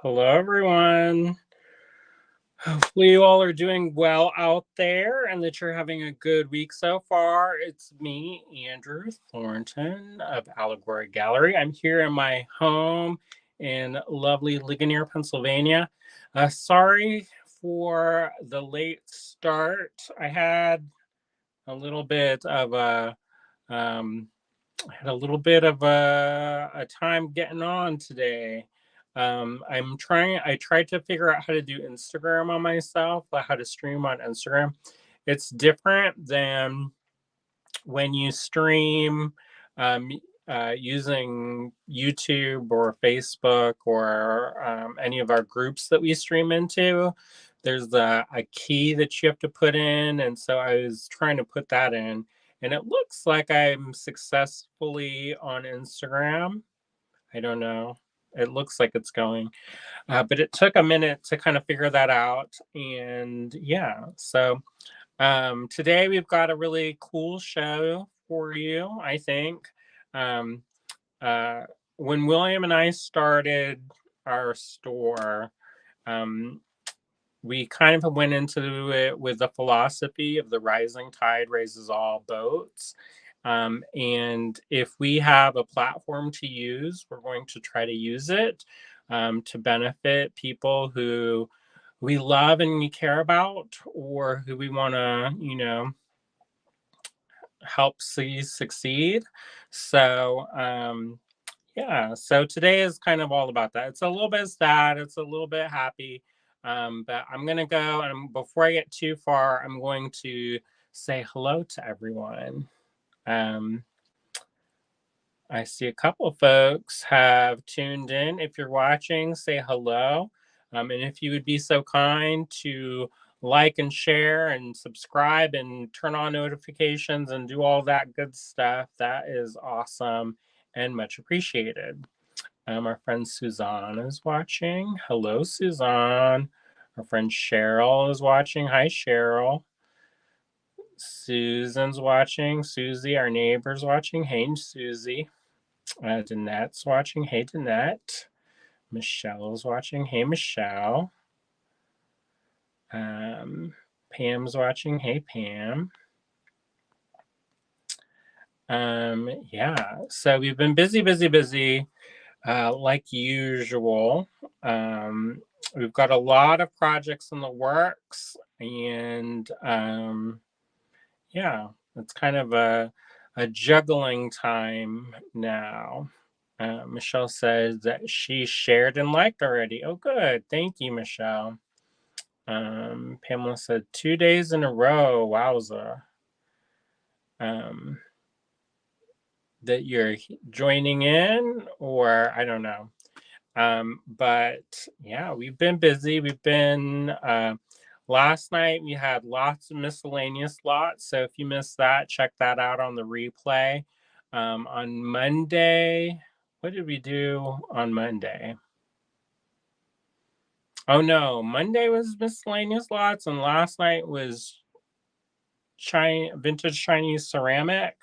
Hello, everyone. Hopefully, you all are doing well out there and that you're having a good week so far. It's me, Andrew Thornton of Allegory Gallery. I'm here in my home in lovely Ligonier, Pennsylvania. Sorry for the late start. I had a little bit of um, a time getting on today. I tried to figure out how to do Instagram on myself, how to stream on Instagram. It's different than when you stream um, using YouTube or Facebook or any of our groups that we stream into. There's a key that you have to put in. And so I was trying to put that in. And it looks like I'm successfully on Instagram. I don't know. It looks like it's going. But it took a minute to kind of figure that out. And yeah, so today we've got a really cool show for you, I think. Um, uh, when William and I started our store, um, we kind of went into it with the philosophy of the rising tide raises all boats. And if we have a platform to use, we're going to try to use it to benefit people who we love and we care about, or who we want to, help see succeed. So, yeah, so today is kind of all about that. It's a little bit sad, it's a little bit happy, but I'm going to go, and before I get too far, I'm going to say hello to everyone. Um, I see a couple of folks have tuned in. If you're watching, say hello. And if you would be so kind to like and share and subscribe and turn on notifications and do all that good stuff, that is awesome and much appreciated. Our friend Suzanne is watching. Hello, Suzanne. Our friend Cheryl is watching. Hi, Cheryl. Susan's watching. Susie, our neighbor's watching. Hey, Susie. Danette's watching. Hey, Danette. Michelle's watching. Hey, Michelle. Pam's watching. Hey, Pam. Yeah, so we've been busy, busy, busy, like usual. We've got a lot of projects in the works, and yeah, it's kind of a juggling time now. Michelle says that she shared and liked already. Oh, good. Thank you, Michelle. Pamela said 2 days in a row. Wowza. Um, that you're joining in, or I don't know. But yeah, we've been busy. We've been, last night we had lots of miscellaneous lots. So if you missed that, check that out on the replay. On Monday, what did we do on Monday? Oh no, Monday was miscellaneous lots, and last night was vintage Chinese ceramic.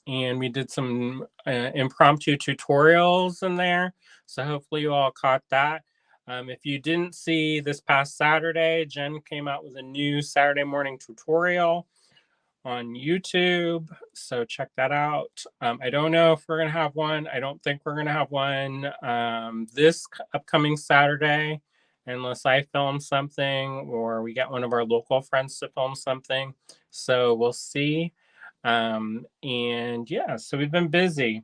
And we did some impromptu tutorials in there. So hopefully you all caught that. If you didn't see this past Saturday, Jen came out with a new Saturday morning tutorial on YouTube. So check that out. I don't know if we're going to have one. I don't think we're going to have one this upcoming Saturday, unless I film something or we get one of our local friends to film something. So we'll see. And yeah, so we've been busy.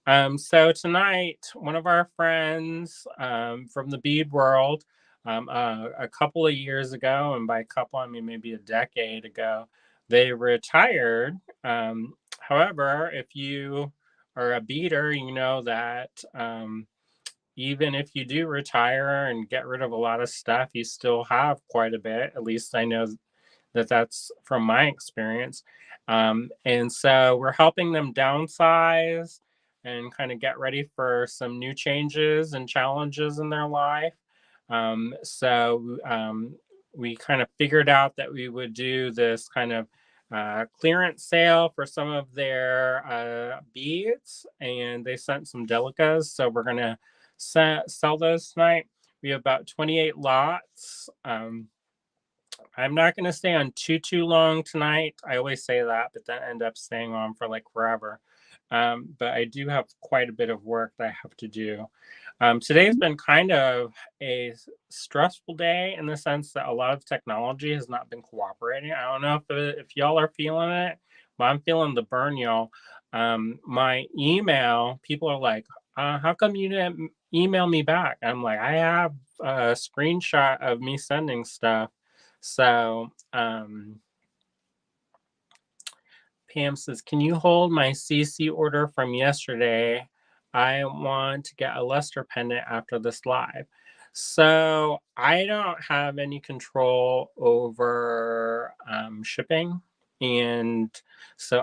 So tonight, one of our friends from the bead world, a couple of years ago, and by a couple, I mean maybe a decade ago, they retired. However, if you are a beader, you know that even if you do retire and get rid of a lot of stuff, you still have quite a bit. At least I know that that's from my experience. And so we're helping them downsize and kind of get ready for some new changes and challenges in their life. So we kind of figured out that we would do this kind of clearance sale for some of their beads, and they sent some delicas. So we're going to sell those tonight. We have about 28 lots. I'm not going to stay on too long tonight. I always say that, but then end up staying on for like forever. But I do have quite a bit of work that I have to do. Today's been kind of a stressful day in the sense that a lot of technology has not been cooperating. I don't know if y'all are feeling it, but I'm feeling the burn, y'all. My email, people are like, how come you didn't email me back? I'm like, I have a screenshot of me sending stuff. So, Pam says, can you hold my CC order from yesterday? I want to get a luster pendant after this live. So I don't have any control over shipping, and so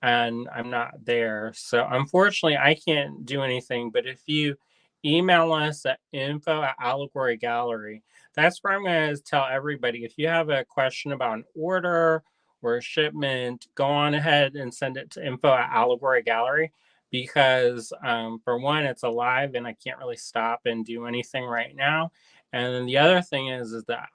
I'm not there. So unfortunately, I can't do anything. But if you email us at info@Allegory Gallery, that's where I'm going to tell everybody. If you have a question about an order or a shipment, go on ahead and send it to info@Allegory Gallery, because for one, it's alive and I can't really stop and do anything right now. And then the other thing is that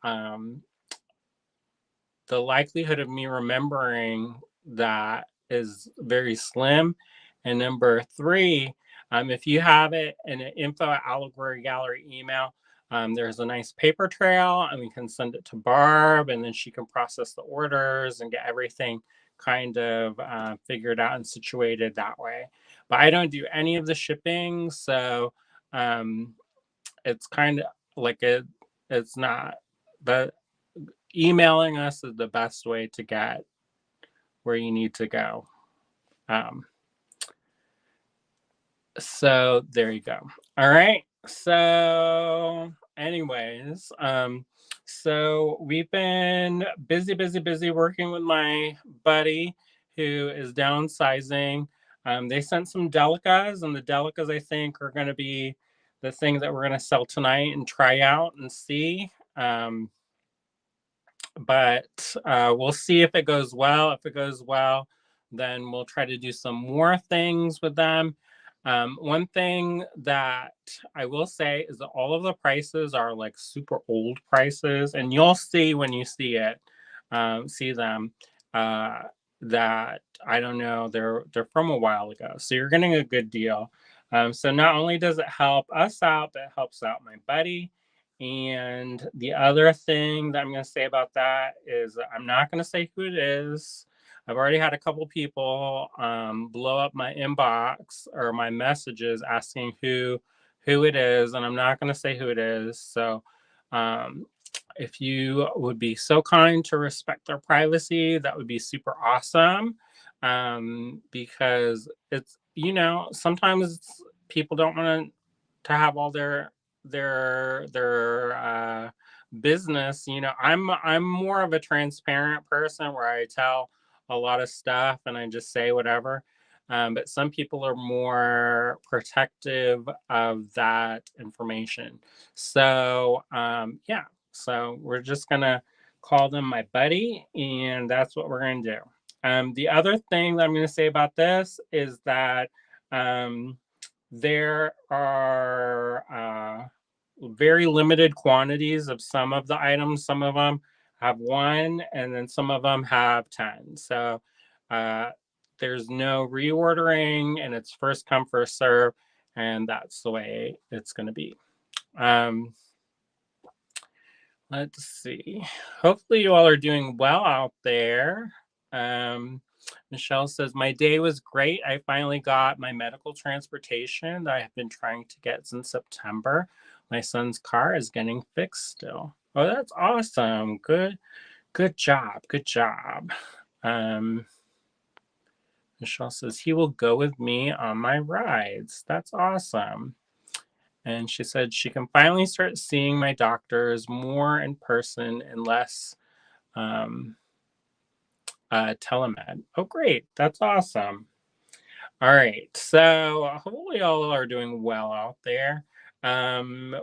the likelihood of me remembering that is very slim. And number three, if you have it in an info@Allegory Gallery email, there's a nice paper trail, and we can send it to Barb, and then she can process the orders and get everything kind of figured out and situated that way. But I don't do any of the shipping, so it's kind of like it's not, but emailing us is the best way to get where you need to go. So there you go. All right. So anyways, so we've been busy working with my buddy who is downsizing. They sent some delicas, and the delicas I think are going to be the things that we're going to sell tonight and try out and see. But we'll see if it goes well. If it goes well, then we'll try to do some more things with them. One thing that I will say is that all of the prices are like super old prices, and you'll see when you see it, see them, that I don't know, they're from a while ago. So you're getting a good deal. So not only does it help us out, but it helps out my buddy. And the other thing that I'm going to say about that is that I'm not going to say who it is. I've already had a couple people blow up my inbox or my messages asking who it is, and I'm not going to say who it is. So if you would be so kind to respect their privacy, that would be super awesome. Because it's, sometimes people don't want to have all their business. I'm more of a transparent person where I tell a lot of stuff and I just say whatever. But some people are more protective of that information. So yeah, so we're just gonna call them my buddy, and that's what we're gonna do. The other thing that I'm gonna say about this is that there are very limited quantities of some of the items. Some of them have one, and then some of them have 10. So there's no reordering, and it's first come, first serve, and that's the way it's going to be. Let's see. Hopefully you all are doing well out there. Michelle says, my day was great. I finally got my medical transportation that I have been trying to get since September. My son's car is getting fixed still. Oh, that's awesome. Good job. Good job. Michelle says, he will go with me on my rides. That's awesome. And she said she can finally start seeing my doctors more in person and less telemed. Oh, great. That's awesome. All right. So hopefully all are doing well out there.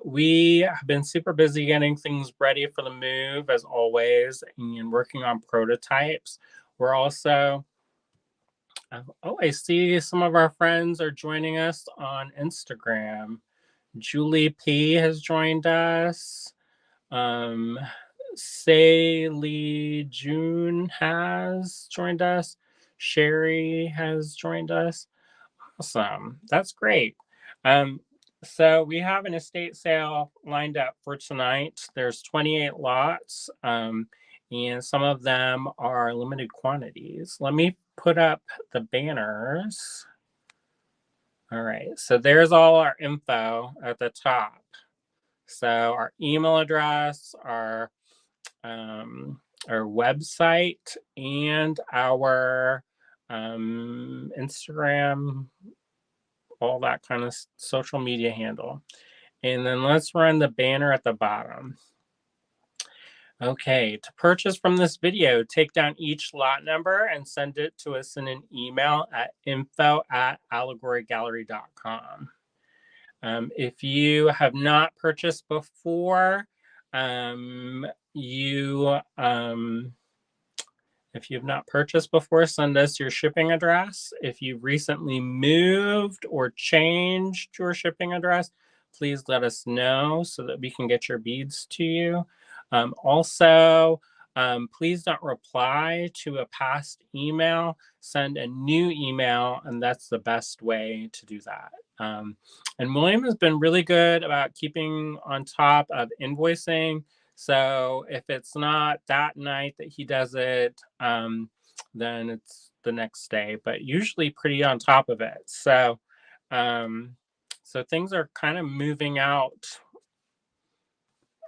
We have been super busy getting things ready for the move, as always, and working on prototypes. We're also, I see some of our friends are joining us on Instagram. Julie P has joined us. Say Lee June has joined us. Sherry has joined us. Awesome. That's great. Um, so we have an estate sale lined up for tonight. There's 28 lots, and some of them are limited quantities. Let me put up the banners. All right. So there's all our info at the top. So our email address, our website, and our Instagram, all that kind of social media handle. And then let's run the banner at the bottom. Okay, to purchase from this video, take down each lot number and send it to us in an email at info@allegorygallery.com. If you have not purchased before, if you've not purchased before, send us your shipping address. If you've recently moved or changed your shipping address, please let us know so that we can get your beads to you. Also, please don't reply to a past email. Send a new email, and that's the best way to do that. And William has been really good about keeping on top of invoicing. So if it's not that night that he does it, then it's the next day, but usually pretty on top of it. So, so things are kind of moving out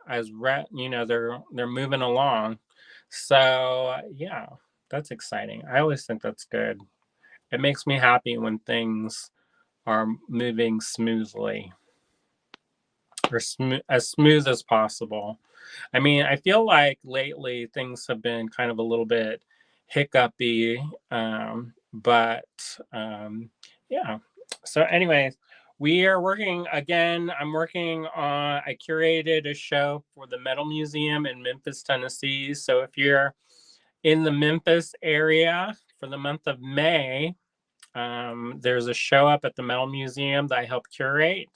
as they're moving along. So yeah, that's exciting. I always think that's good. It makes me happy when things are moving smoothly, or as smooth as possible. I mean, I feel like lately things have been kind of a little bit hiccupy, but yeah. So, anyways, we are working again. I curated a show for the Metal Museum in Memphis, Tennessee. So, if you're in the Memphis area for the month of May, there's a show up at the Metal Museum that I helped curate.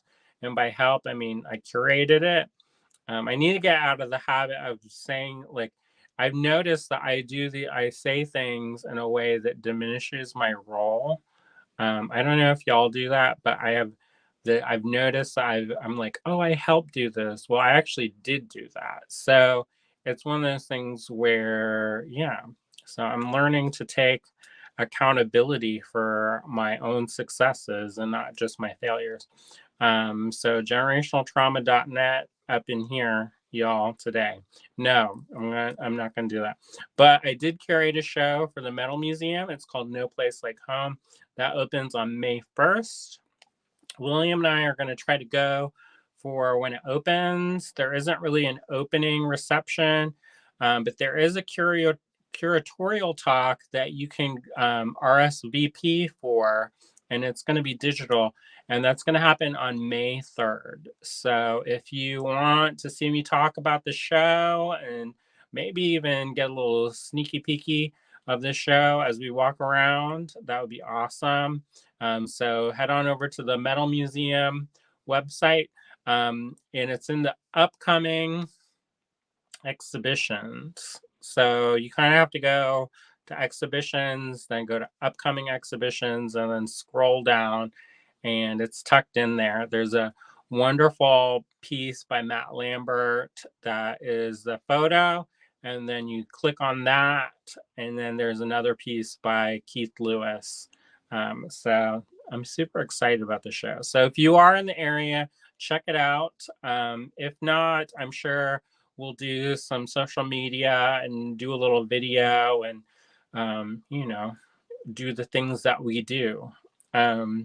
And by help, I mean I curated it. I need to get out of the habit of saying, like, I've noticed that I say things in a way that diminishes my role. I don't know if y'all do that, but I've noticed I'm like, oh, I helped do this. Well, I actually did do that. So it's one of those things where, yeah. So I'm learning to take accountability for my own successes and not just my failures. So generationaltrauma.net up in here, y'all, today. No, I'm not gonna do that. But I did curate a show for the Metal Museum. It's called No Place Like Home. That opens on May 1st. William and I are going to try to go for when it opens. There isn't really an opening reception, but there is a curatorial talk that you can RSVP for, and it's going to be digital, and that's going to happen on May 3rd. So if you want to see me talk about the show and maybe even get a little sneaky peeky of the show as we walk around, that would be awesome. So head on over to the Metal Museum website, and it's in the upcoming exhibitions. So you kind of have to go to exhibitions, then go to upcoming exhibitions, and then scroll down, and it's tucked in there. There's a wonderful piece by Matt Lambert that is the photo, and then you click on that, and then there's another piece by Keith Lewis. So I'm super excited about the show. So if you are in the area, check it out. If not, I'm sure we'll do some social media and do a little video and, do the things that we do. I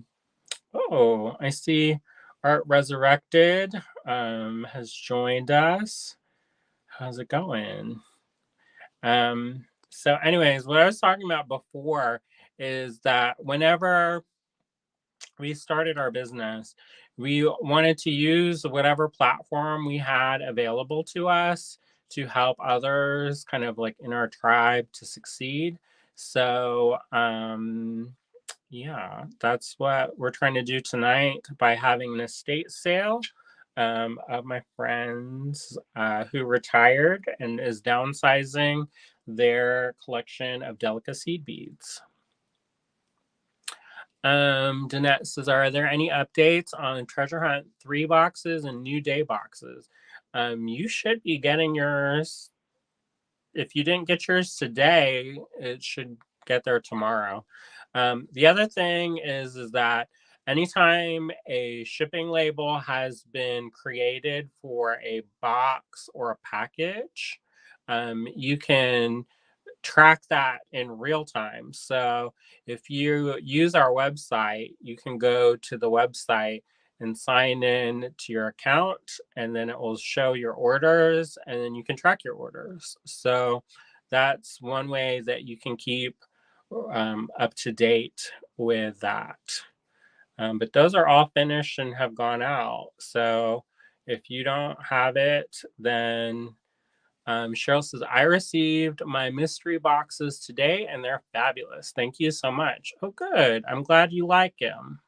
see Art Resurrected has joined us. How's it going? So anyways, what I was talking about before is that whenever we started our business, we wanted to use whatever platform we had available to us to help others kind of like in our tribe to succeed. So Yeah, that's what we're trying to do tonight by having an estate sale of my friends who retired and is downsizing their collection of Delica seed beads. Danette says, are there any updates on Treasure Hunt 3 boxes and New Day boxes? You should be getting yours. If you didn't get yours today, it should get there tomorrow. The other thing is that anytime a shipping label has been created for a box or a package, you can track that in real time. So if you use our website, you can go to the website and sign in to your account, and then it will show your orders, and then you can track your orders. So that's one way that you can keep up to date with that. But those are all finished and have gone out. So if you don't have it, then Cheryl says, I received my mystery boxes today and they're fabulous. Thank you so much. Oh, good. I'm glad you like them.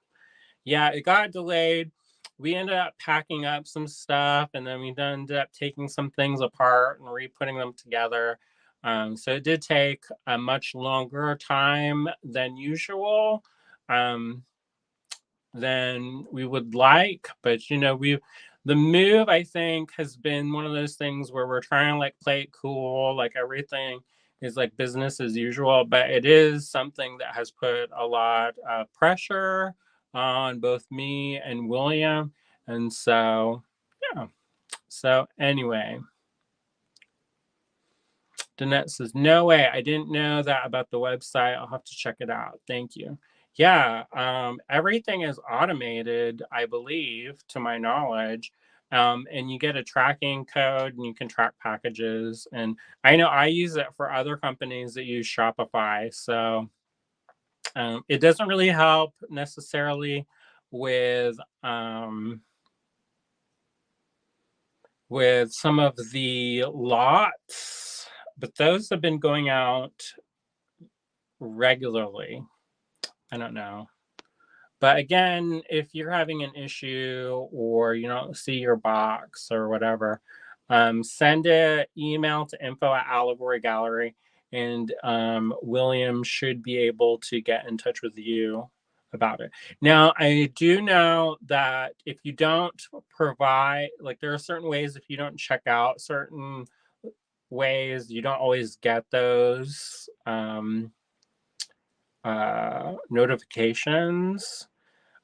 Yeah, it got delayed. We ended up packing up some stuff and then we ended up taking some things apart and re-putting them together. So it did take a much longer time than usual. Um, than we would like. But the move I think has been one of those things where we're trying to like play it cool, like everything is like business as usual, but it is something that has put a lot of pressure on both me and William. And so, yeah. So anyway, Danette says, no way. I didn't know that about the website. I'll have to check it out. Thank you. Yeah, everything is automated, I believe, to my knowledge. And you get a tracking code and you can track packages. And I know I use it for other companies that use Shopify. So it doesn't really help necessarily with some of the lots, but those have been going out regularly. I don't know. But again, if you're having an issue or you don't see your box or whatever, send an email to info@Allegory Gallery, and William should be able to get in touch with you about it. Now, I do know that if you don't provide, like, there are certain ways, if you don't check out certain ways, you don't always get those notifications.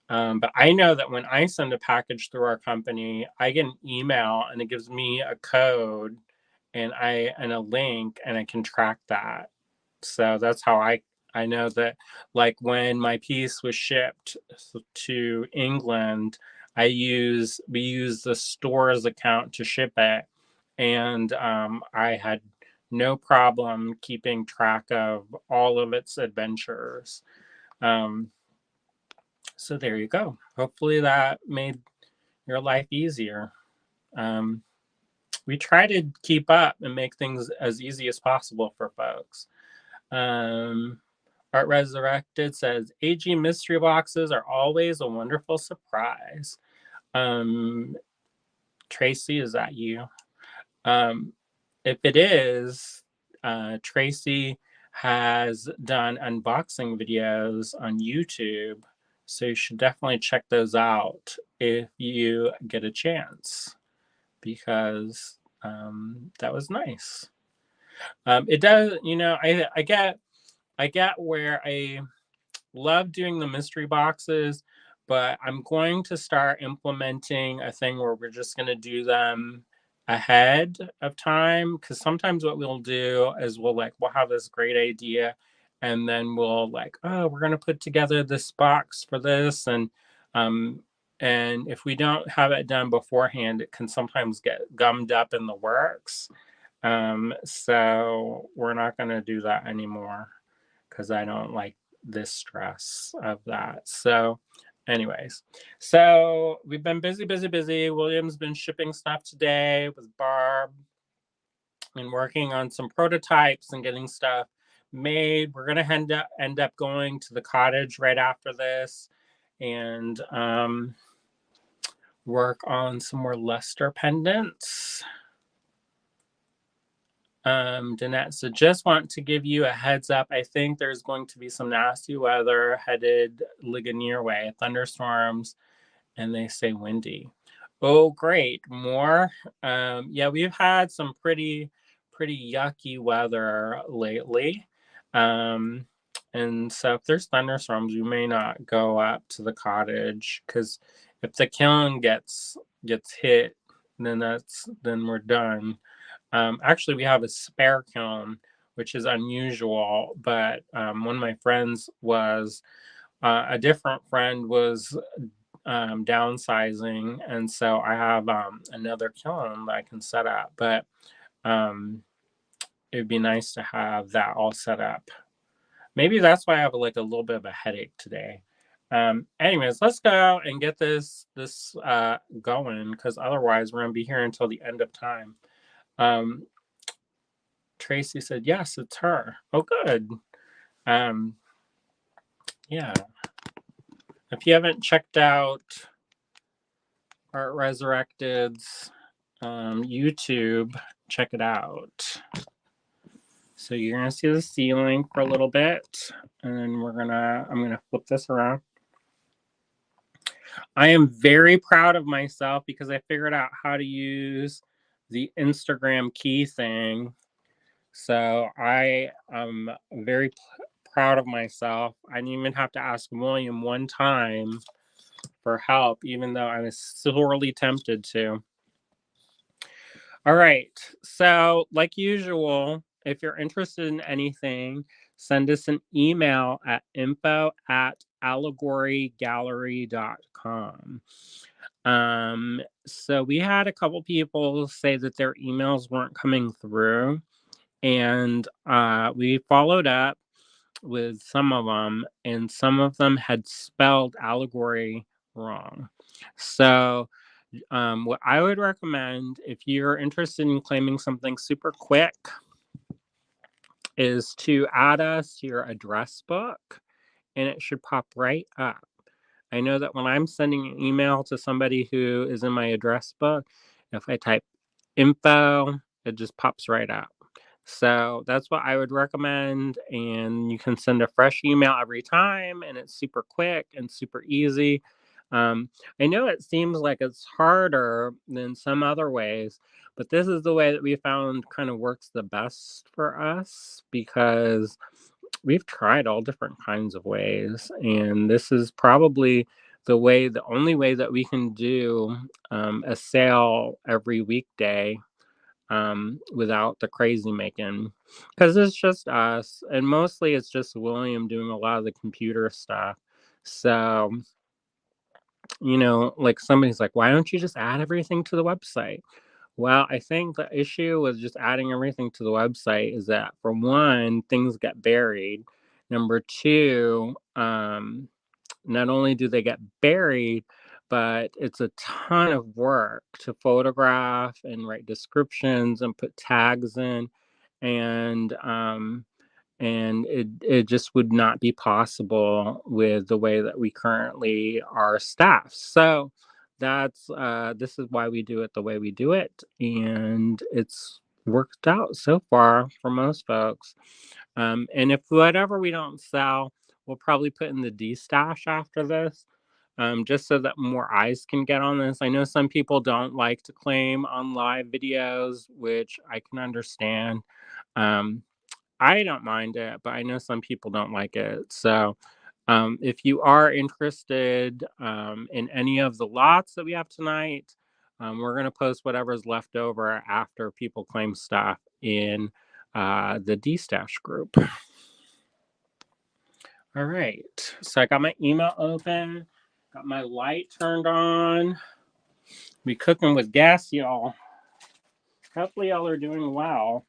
But I know that when I send a package through our company, I get an email and it gives me a code and a link and I can track that. So that's how I know that, like when my piece was shipped to England, we use the store's account to ship it, and I had no problem keeping track of all of its adventures. So there you go. Hopefully that made your life easier. We try to keep up and make things as easy as possible for folks. Art Resurrected says, AG mystery boxes are always a wonderful surprise. Tracy, is that you? If it is, Tracy has done unboxing videos on YouTube. So you should definitely check those out if you get a chance, because that was nice. It does, I get where I love doing the mystery boxes, but I'm going to start implementing a thing where we're just going to do them ahead of time, because sometimes what we'll do is we'll have this great idea and then we'll like, oh, we're going to put together this box for this, um and if we don't have it done beforehand, it can sometimes get gummed up in the works. So we're not going to do that anymore because I don't like this stress of that. So, anyways, so we've been busy, busy, busy. William's been shipping stuff today with Barb and working on some prototypes and getting stuff made. We're going to end up going to the cottage right after this and work on some more luster pendants. Danette, so just want to give you a heads up. I think there's going to be some nasty weather headed Ligonier way, thunderstorms, and they say windy. Oh, great. More. Yeah, we've had some pretty yucky weather lately. And so if there's thunderstorms, we may not go up to the cottage, because if the kiln gets hit, then we're done. Actually, we have a spare kiln, which is unusual, but one of my friends was, a different friend was downsizing, and so I have another kiln that I can set up, but it'd be nice to have that all set up. Maybe that's why I have like a little bit of a headache today. Anyways, let's go and get this going, because otherwise we're gonna be here until the end of time. Tracy said, yes, it's her. Oh, good. Yeah. If you haven't checked out Art Resurrected's YouTube, check it out. So you're gonna see the ceiling for a little bit, and then I'm gonna flip this around. I am very proud of myself because I figured out how to use the Instagram key thing. So I am very proud of myself. I didn't even have to ask William one time for help, even though I was sorely tempted to. All right. So, like usual, if you're interested in anything, send us an email at info@allegorygallery.com. So we had a couple people say that their emails weren't coming through, and we followed up with some of them, and some of them had spelled allegory wrong. So what I would recommend, if you're interested in claiming something super quick, is to add us to your address book, and it should pop right up. I know that when I'm sending an email to somebody who is in my address book, if I type info, it just pops right up. So that's what I would recommend, and you can send a fresh email every time, and it's super quick and super easy. I know it seems like it's harder than some other ways, but this is the way that we found kind of works the best for us, because we've tried all different kinds of ways, and this is probably the only way that we can do a sale every weekday without the crazy making, because it's just us, and mostly it's just William doing a lot of the computer stuff. So, like somebody's like, why don't you just add everything to the website? Well, I think the issue with just adding everything to the website is that, for one, things get buried. Number two, not only do they get buried, but it's a ton of work to photograph and write descriptions and put tags in, and it just would not be possible with the way that we currently are staffed. So this is why we do it the way we do it, and it's worked out so far for most folks. And if whatever we don't sell, we'll probably put in the D-stash after this, just so that more eyes can get on this. I know some people don't like to claim on live videos, which I can understand. I don't mind it, but I know some people don't like it. So if you are interested in any of the lots that we have tonight, we're going to post whatever's left over after people claim stuff in the D-stash group. All right. So I got my email open, got my light turned on. We cooking with gas, y'all. Hopefully y'all are doing well.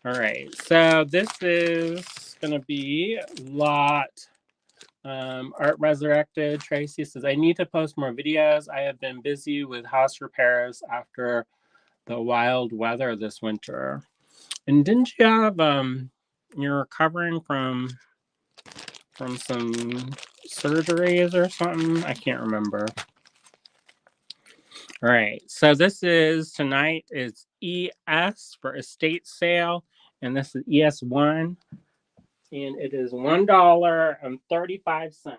All right. So this is going to be lot Art Resurrected. Tracy says, I need to post more videos. I have been busy with house repairs after the wild weather this winter. And didn't you have you're recovering from some surgeries or something. I can't remember. All right. So this is tonight is ES for estate sale, and this is ES1, and it is $1.35.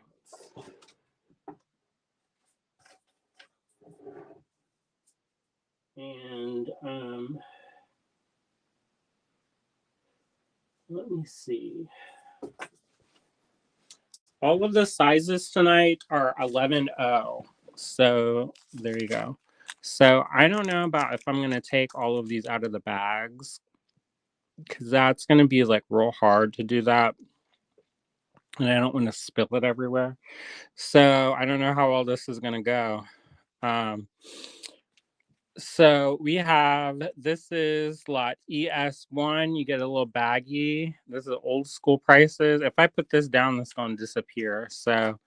And let me see. All of the sizes tonight are 11O. So there you go. So I don't know about if I'm going to take all of these out of the bags, because that's going to be like real hard to do that. And I don't want to spill it everywhere. So I don't know how all this is going to go. So we have, this is lot ES1. You get a little baggie. This is old school prices. If I put this down, this is going to disappear. So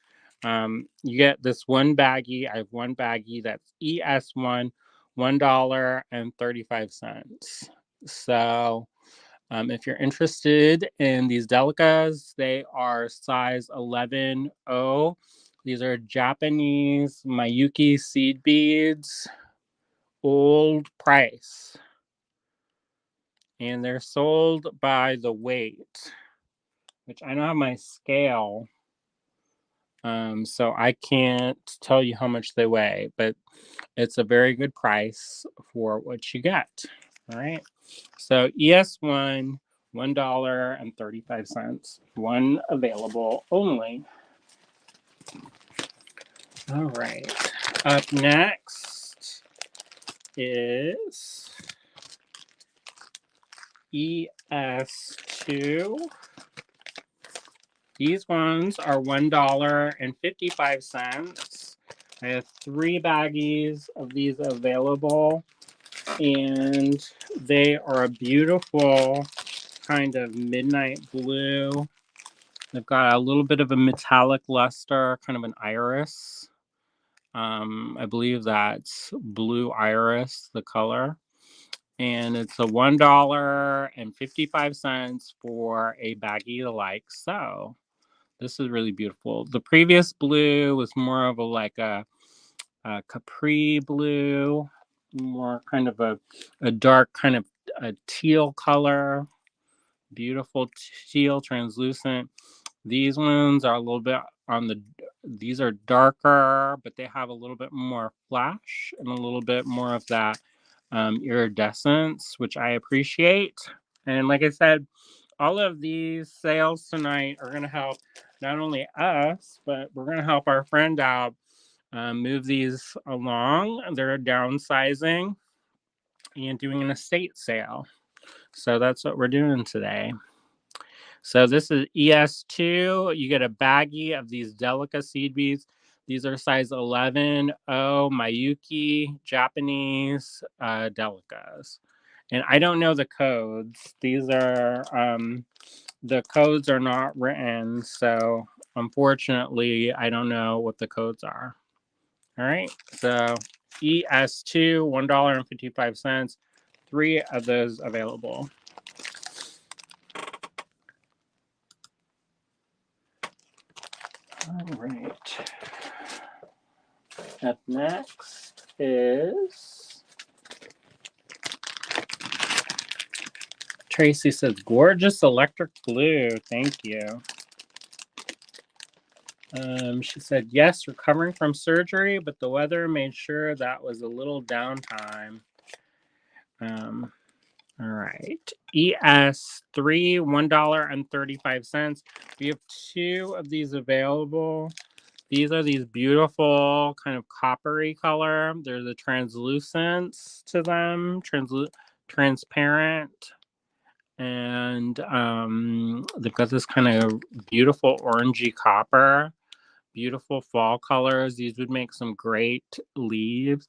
you get this one baggie. I have one baggie that's ES1, $1.35. So if you're interested in these delicas, they are size 11O. These are Japanese Mayuki seed beads, old price. And they're sold by the weight, which I don't have my scale. So I can't tell you how much they weigh, but it's a very good price for what you get. All right. So ES1, $1.35. One available only. All right. Up next is ES2. These ones are $1.55. I have 3 baggies of these available, and they are a beautiful kind of midnight blue. They've got a little bit of a metallic luster, kind of an iris. I believe that's blue iris, the color. And it's a $1.55 for a baggie like so. This is really beautiful. The previous blue was more of a capri blue, more kind of a dark kind of a teal color. Beautiful teal, translucent. These ones are a little bit these are darker, but they have a little bit more flash and a little bit more of that iridescence, which I appreciate. And like I said, all of these sales tonight are going to help not only us, but we're going to help our friend out move these along. They're downsizing and doing an estate sale. So that's what we're doing today. So this is ES2. You get a baggie of these Delica seed beads. These are size 11O Mayuki Japanese Delicas. And I don't know the codes. These are, the codes are not written. So unfortunately, I don't know what the codes are. All right. So ES2, $1.55. 3 of those available. All right. Up next is Tracy says, gorgeous electric blue. Thank you. She said, yes, recovering from surgery, but the weather made sure that was a little downtime. All right. ES3, $1.35. We have 2 of these available. These are these beautiful kind of coppery color. There's a translucence to them, transparent. And they've got this kind of beautiful orangey copper, beautiful fall colors. These would make some great leaves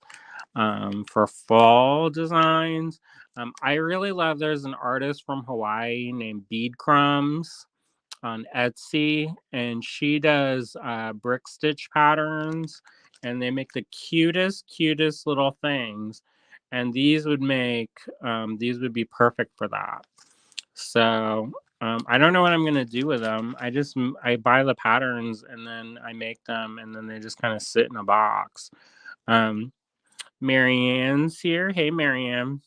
for fall designs. I really love, there's an artist from Hawaii named Bead Crumbs on Etsy, and she does brick stitch patterns, and they make the cutest little things, and these would be perfect for that. So I don't know what I'm gonna do with them. I buy the patterns and then I make them and then they just kind of sit in a box. Um, Marianne's here. Hey, Marianne.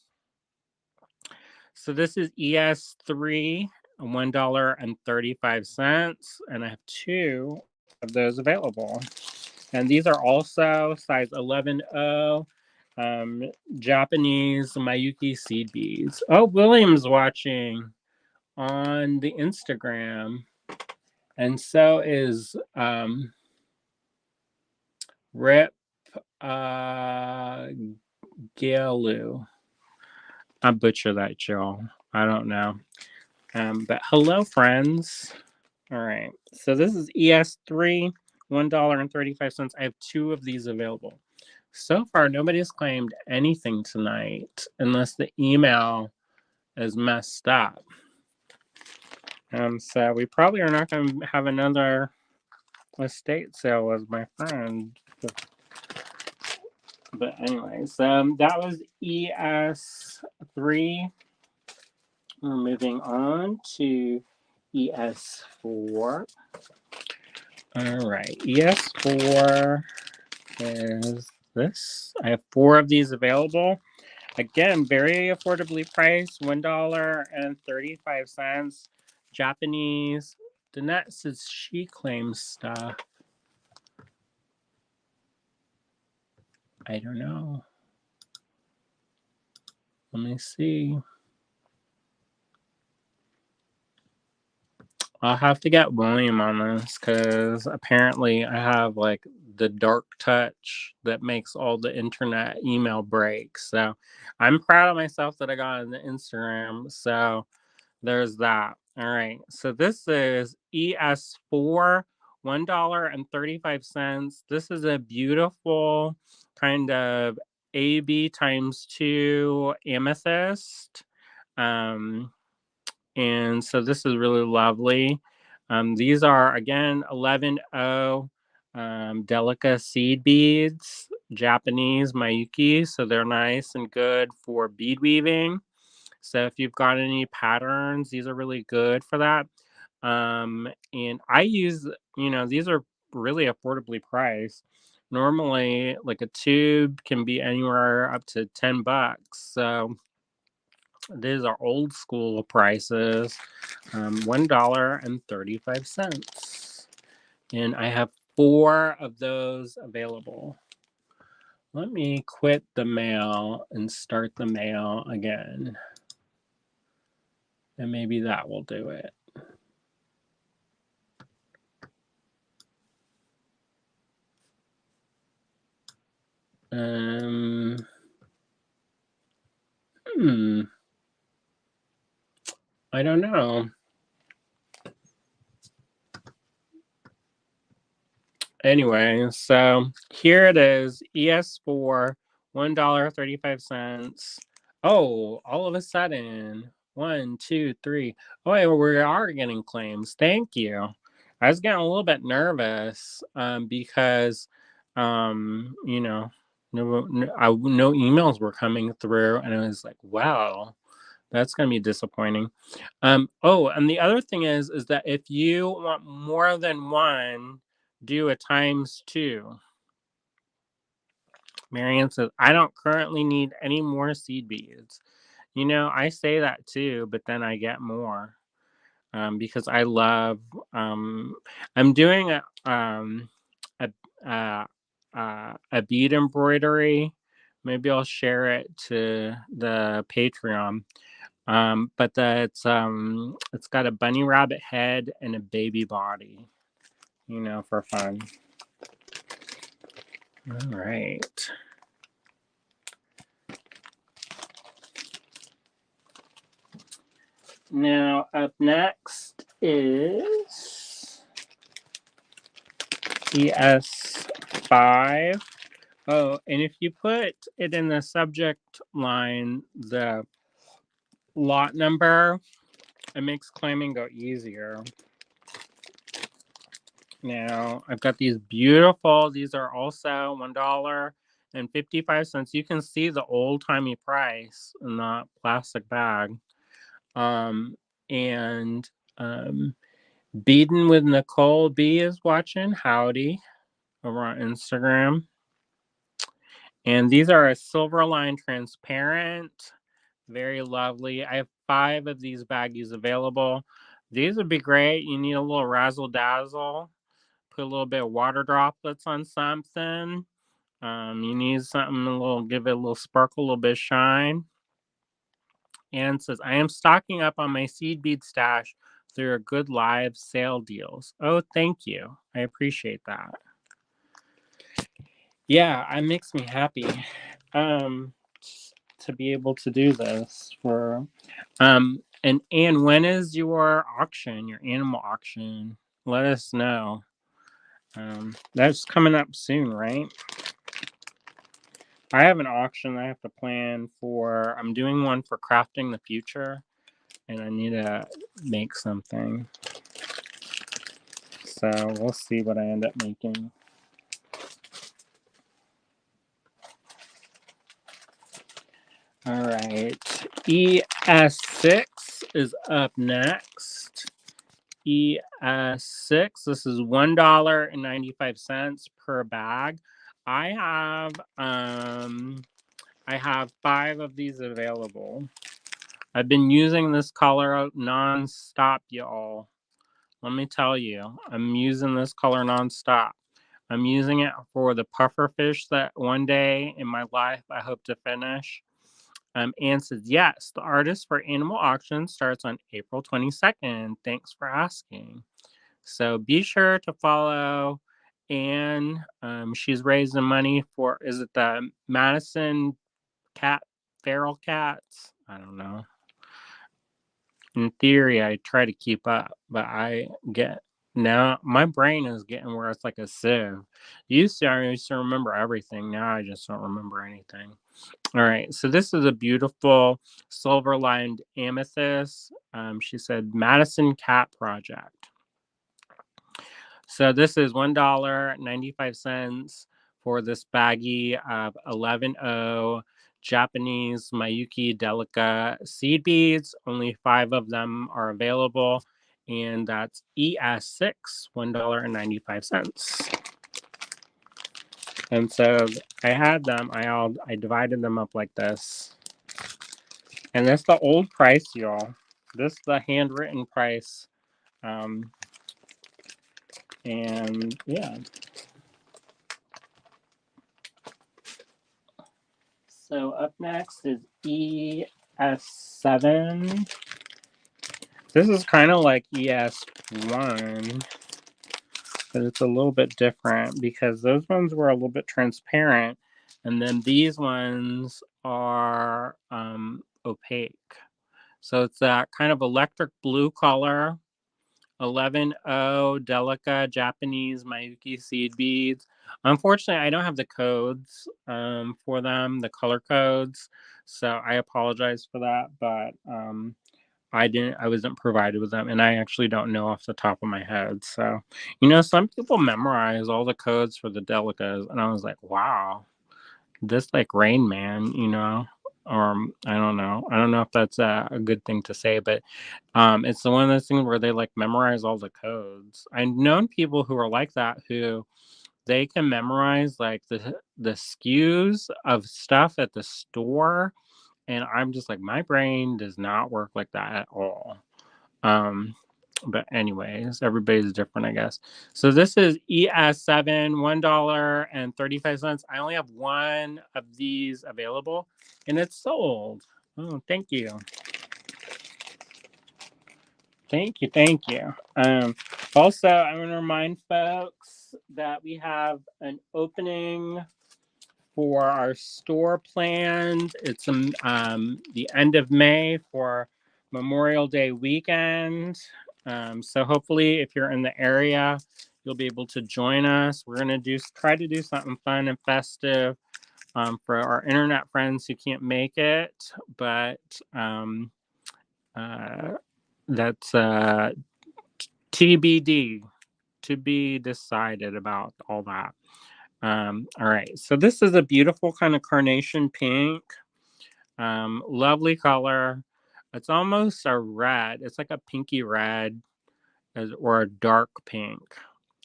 So this is ES3, $1.35, and I have two of those available. And these are also size 11O, Japanese Mayuki seed beads. Oh, William's watching on the Instagram. And so is Rip Galu. I butcher that, y'all. I don't know. But hello, friends. All right. So this is ES3, $1.35. I have two of these available. So far, nobody's claimed anything tonight unless the email is messed up. So we probably are not going to have another estate sale with my friend. But anyways, that was ES3. We're moving on to ES4. All right, ES4 is this. I have four of these available. Again, very affordably priced, $1.35. Japanese. Danette says she claims stuff. I don't know. Let me see. I'll have to get William on this because apparently I have like the dark touch that makes all the internet email break. So I'm proud of myself that I got on the Instagram. So there's that. All right. So this is ES4, $1.35. This is a beautiful kind of AB times 2 amethyst. And so this is really lovely. These are, again, 11O Delica seed beads, Japanese Mayuki. So they're nice and good for bead weaving. So if you've got any patterns, these are really good for that. And I use, these are really affordably priced. Normally, like a tube can be anywhere up to $10. So these are old school prices, $1.35. And I have four of those available. Let me quit the mail and start the mail again. And maybe that will do it. I don't know. Anyway, so here it is, ES4, $1.35. Oh, all of a sudden, 1, 2, 3. Oh, wait, we are getting claims. Thank you. I was getting a little bit nervous because, no emails were coming through, and I was like, wow, that's going to be disappointing. And the other thing is that if you want more than one, do a ×2. Marianne says, I don't currently need any more seed beads. I say that too, but then I get more because I love. I'm doing a bead embroidery. Maybe I'll share it to the Patreon. But it's got a bunny rabbit head and a baby body, for fun. All right. Now up next is ES5. Oh, and if you put it in the subject line, the lot number, it makes claiming go easier. Now, I've got these beautiful, these are also $1.55. You can see the old-timey price in the plastic bag. And Beaten with Nicole B is watching. Howdy over on Instagram. And these are a silver line transparent. Very lovely. I have 5 of these baggies available. These would be great. You need a little razzle dazzle. Put a little bit of water droplets on something. You need something give it a little sparkle, a little bit of shine. And it says, I am stocking up on my seed bead stash through your good live sale deals. Oh, thank you. I appreciate that. Yeah, it makes me happy to be able to do this for and when is your auction, your animal auction? Let us know. That's coming up soon, right? I have an auction I have to plan for. I'm doing one for crafting the future, and I need to make something. So we'll see what I end up making. All right. ES6 is up next. ES6. This is $1.95 per bag. I have 5 of these available. I've been using this color nonstop, y'all. Let me tell you, I'm using this color nonstop. I'm using it for the puffer fish that one day in my life I hope to finish. Anne says, yes, the artist for Animal Auction starts on April 22nd. Thanks for asking. So be sure to follow Anne. She's raising money for, is it the Madison feral cats? I don't know. In theory, I try to keep up, but now my brain is getting where it's like a sieve. I used to remember everything. Now I just don't remember anything. All right, so this is a beautiful silver lined amethyst. She said Madison Cat Project. So this is $1.95 for this baggie of 11O Japanese Mayuki Delica seed beads. Only 5 of them are available, and that's ES6, $1.95. And so I had them. I divided them up like this, and that's the old price, y'all. This is the handwritten price. And yeah. So up next is ES7. This is kind of like ES1, but it's a little bit different because those ones were a little bit transparent, and then these ones are opaque. So it's that kind of electric blue color. 11O Delica Japanese Mayuki seed beads. Unfortunately, I don't have the codes for them, the color codes. So I apologize for that, but I wasn't provided with them, and I actually don't know off the top of my head. So, some people memorize all the codes for the Delicas, and I was like, wow, this like Rain Man, or I don't know. I don't know if that's a good thing to say, but it's one of those things where they like memorize all the codes. I've known people who are like that, who they can memorize like the SKUs of stuff at the store, and I'm just like, my brain does not work like that at all. But anyways, everybody's different, I guess. So this is ES7, $1.35. I only have 1 of these available, and it's sold. Oh, thank you. Thank you. Also, I want to remind folks that we have an opening for our store planned. It's the end of May for Memorial Day weekend. So hopefully, if you're in the area, you'll be able to join us. We're gonna try to do something fun and festive for our internet friends who can't make it, but that's TBD, to be decided about all that. All right, so this is a beautiful kind of carnation pink. Lovely color. It's almost a red. It's like a pinky red. or a dark pink.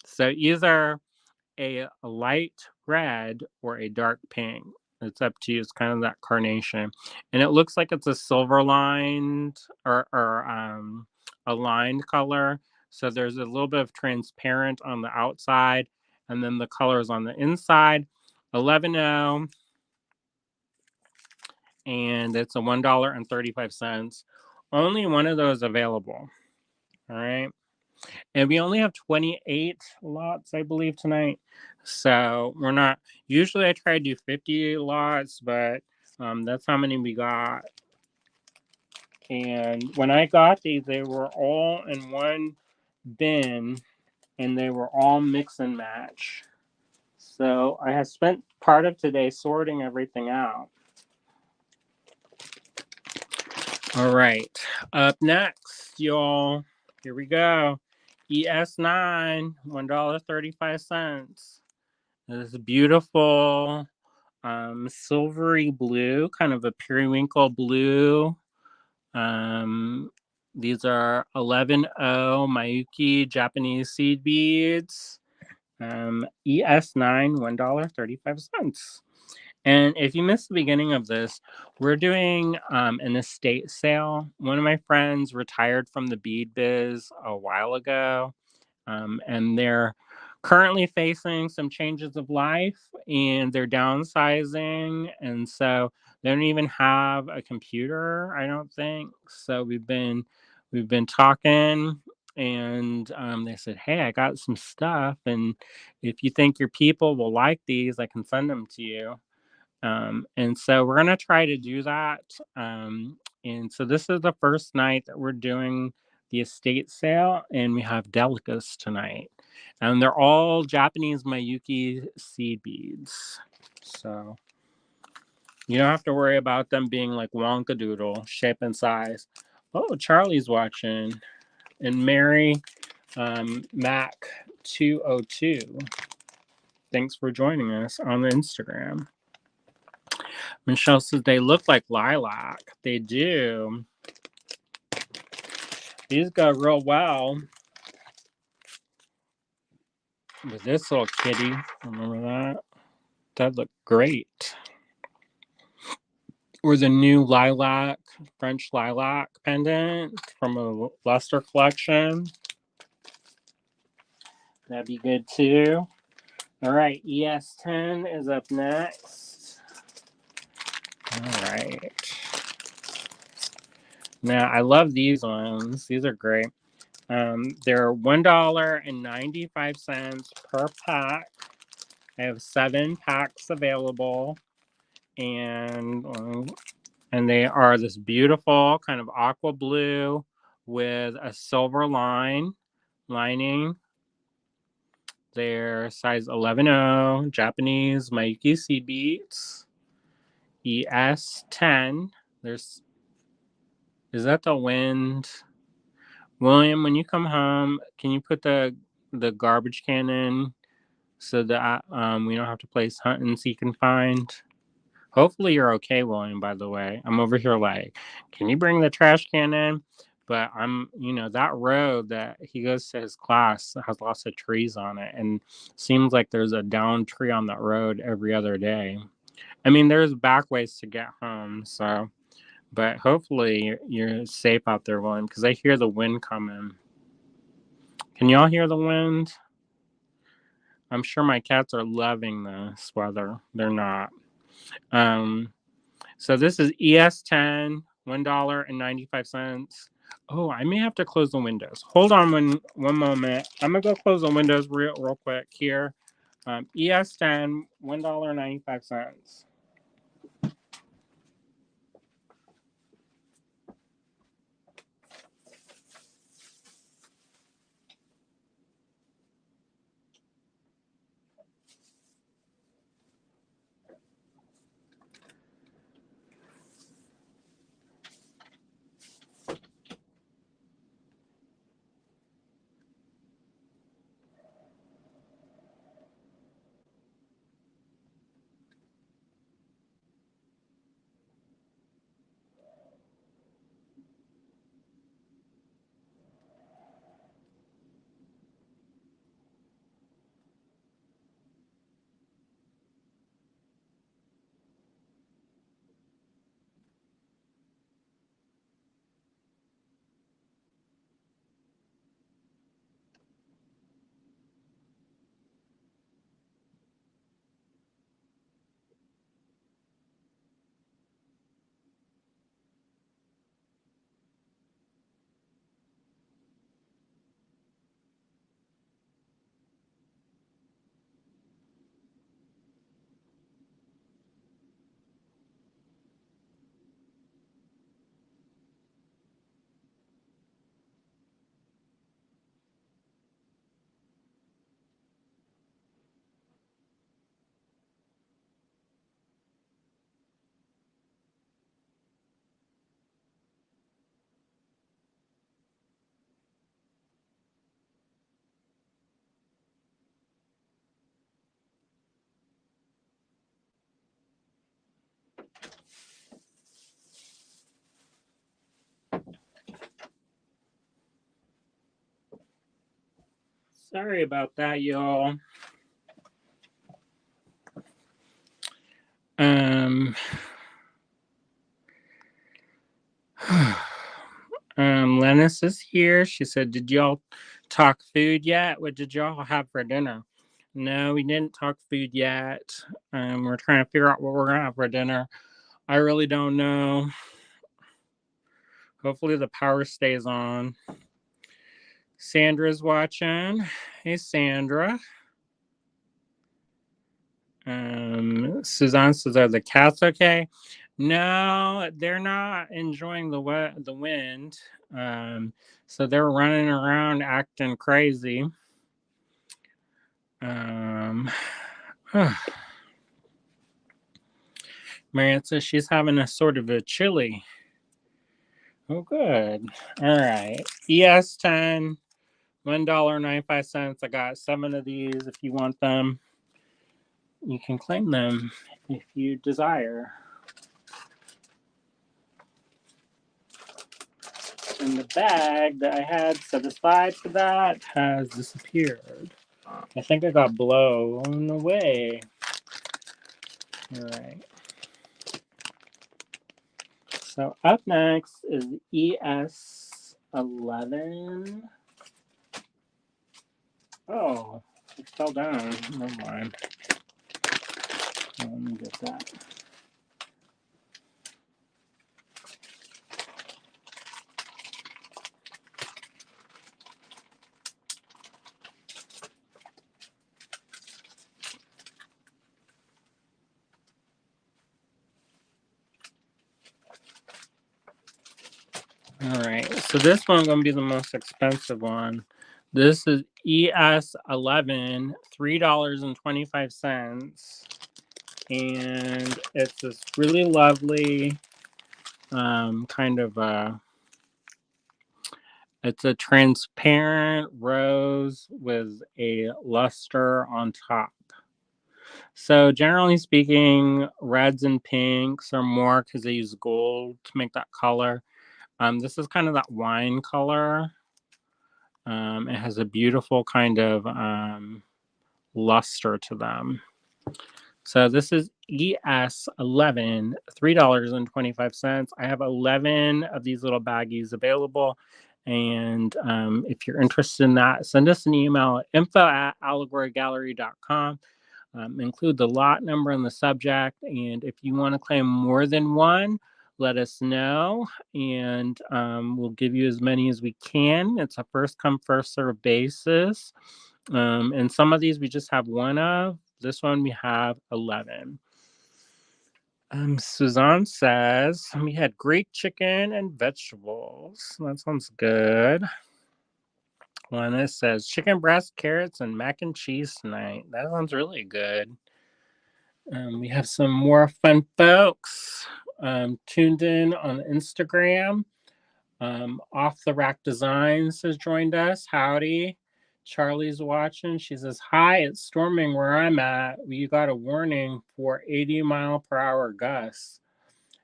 So either a light red or a dark pink. It's up to you. It's kind of that carnation, and it looks like it's a silver lined or a lined color. So there's a little bit of transparent on the outside, and then the colors on the inside. 11.0, and it's a $1.35. Only one of those available. All right. And we only have 28 lots, I believe, tonight. So we're not, usually I try to do 50 lots, but that's how many we got. And when I got these, they were all in one bin and they were all mix and match. So I have spent part of today sorting everything out. All right. Up next, y'all. Here we go. ES9, $1.35. This beautiful silvery blue, kind of a periwinkle blue. These are 11.0 Mayuki Japanese seed beads. ES9, $1.35. And if you missed the beginning of this, we're doing an estate sale. One of my friends retired from the bead biz a while ago, and they're currently facing some changes of life, and they're downsizing, and so they don't even have a computer, I don't think. So we've been talking, and they said, "Hey, I got some stuff, and if you think your people will like these, I can send them to you." And so we're going to try to do that. And so this is the first night that we're doing the estate sale, and we have Delicas tonight. And they're all Japanese Mayuki seed beads. So you don't have to worry about them being like Wonka Doodle, shape and size. Oh, Charlie's watching. And Mary Mac 202. Thanks for joining us on the Instagram. Michelle says they look like lilac. They do. These go real well with this little kitty. Remember that? That looked great. Or the new lilac, French lilac pendant from a Luster collection. That'd be good too. All right, ES10 is up next. All right. Now, I love these ones. These are great. They're $1.95 per pack. I have 7 packs available, and they are this beautiful kind of aqua blue with a silver lining. They're size 11.0 Japanese Mayuki seed beads. ES10. Is that the wind? William, when you come home, can you put the garbage can in so that we don't have to place hunt and seek and find? Hopefully you're okay, William, by the way. I'm over here like, can you bring the trash can in? But that road that he goes to his class has lots of trees on it, and seems like there's a downed tree on that road every other day. I mean, there's back ways to get home, so, but hopefully you're safe out there, William, because I hear the wind coming. Can y'all hear the wind? I'm sure my cats are loving this weather. They're not. So this is ES10, $1.95. Oh, I may have to close the windows. Hold on one moment. I'm gonna go close the windows real quick here. ES10, $1.95. Sorry about that, y'all. Lennis is here. She said, "Did y'all talk food yet? What did y'all have for dinner?" No, we didn't talk food yet. We're trying to figure out what we're gonna have for dinner. I really don't know. Hopefully the power stays on. Sandra's watching. Hey, Sandra. Suzanne says, "Are the cats okay?" No, they're not enjoying the wind. So they're running around acting crazy. Marianne says she's having a sort of a chili. Oh, good. All right. ES10, $1.95. I got 7 of these. If you want them, you can claim them if you desire. And the bag that I had set aside for that has disappeared. I think I got blown away. All right. So up next is ES11. Oh, it fell down. Never mind. Let me get that. All right, so this one's going to be the most expensive one. This is ES11, $3.25. And it's this really lovely kind of it's a transparent rose with a luster on top. So generally speaking, reds and pinks are more because they use gold to make that color. This is kind of that wine color. It has a beautiful kind of luster to them. So this is ES11, $3.25. I have 11 of these little baggies available. And if you're interested in that, send us an email at info@allegorygallery.com. Include the lot number in the subject. And if you want to claim more than one, let us know. And we'll give you as many as we can. It's a first come, first serve basis. And some of these we just have one of. This one we have 11. Suzanne says we had great chicken and vegetables. That sounds good. Lena says chicken breast, carrots, and mac and cheese tonight. That sounds really good. We have some more fun folks tuned in on Instagram. Off the Rack Designs has joined us. Howdy. Charlie's watching. She says, "Hi, it's storming where I'm at. We got a warning for 80-mile-per-hour gusts."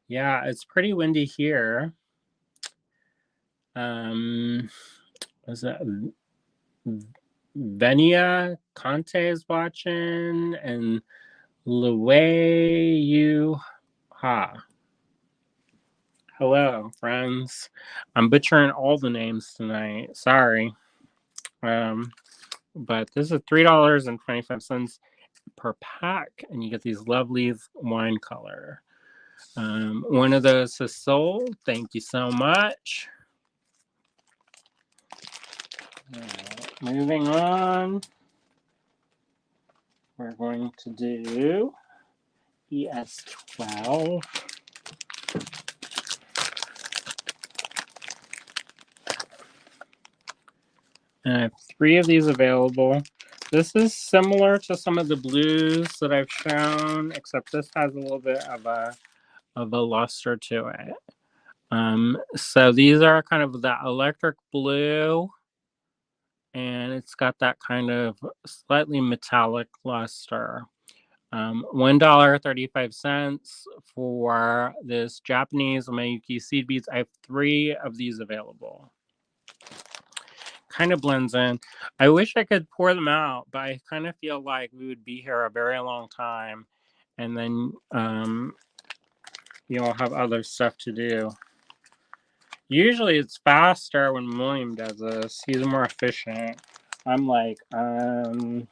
Yeah, it's pretty windy here. Was that Venia Conte is watching, and Luei Ha. Hello, friends. I'm butchering all the names tonight. Sorry. But this is $3.25 per pack, and you get these lovely wine color. One of those is sold. Thank you so much. Moving on, we're going to do ES12. And I have 3 of these available. This is similar to some of the blues that I've shown, except this has a little bit of a luster to it. So these are kind of that electric blue, and it's got that kind of slightly metallic luster. $1.35 for this Japanese Mayuki seed beads. I have 3 of these available. kind of blends in. I wish I could pour them out, but I kind of feel like we would be here a very long time, and then you all have other stuff to do. Usually it's faster when William does this. He's more efficient. I'm like, I don't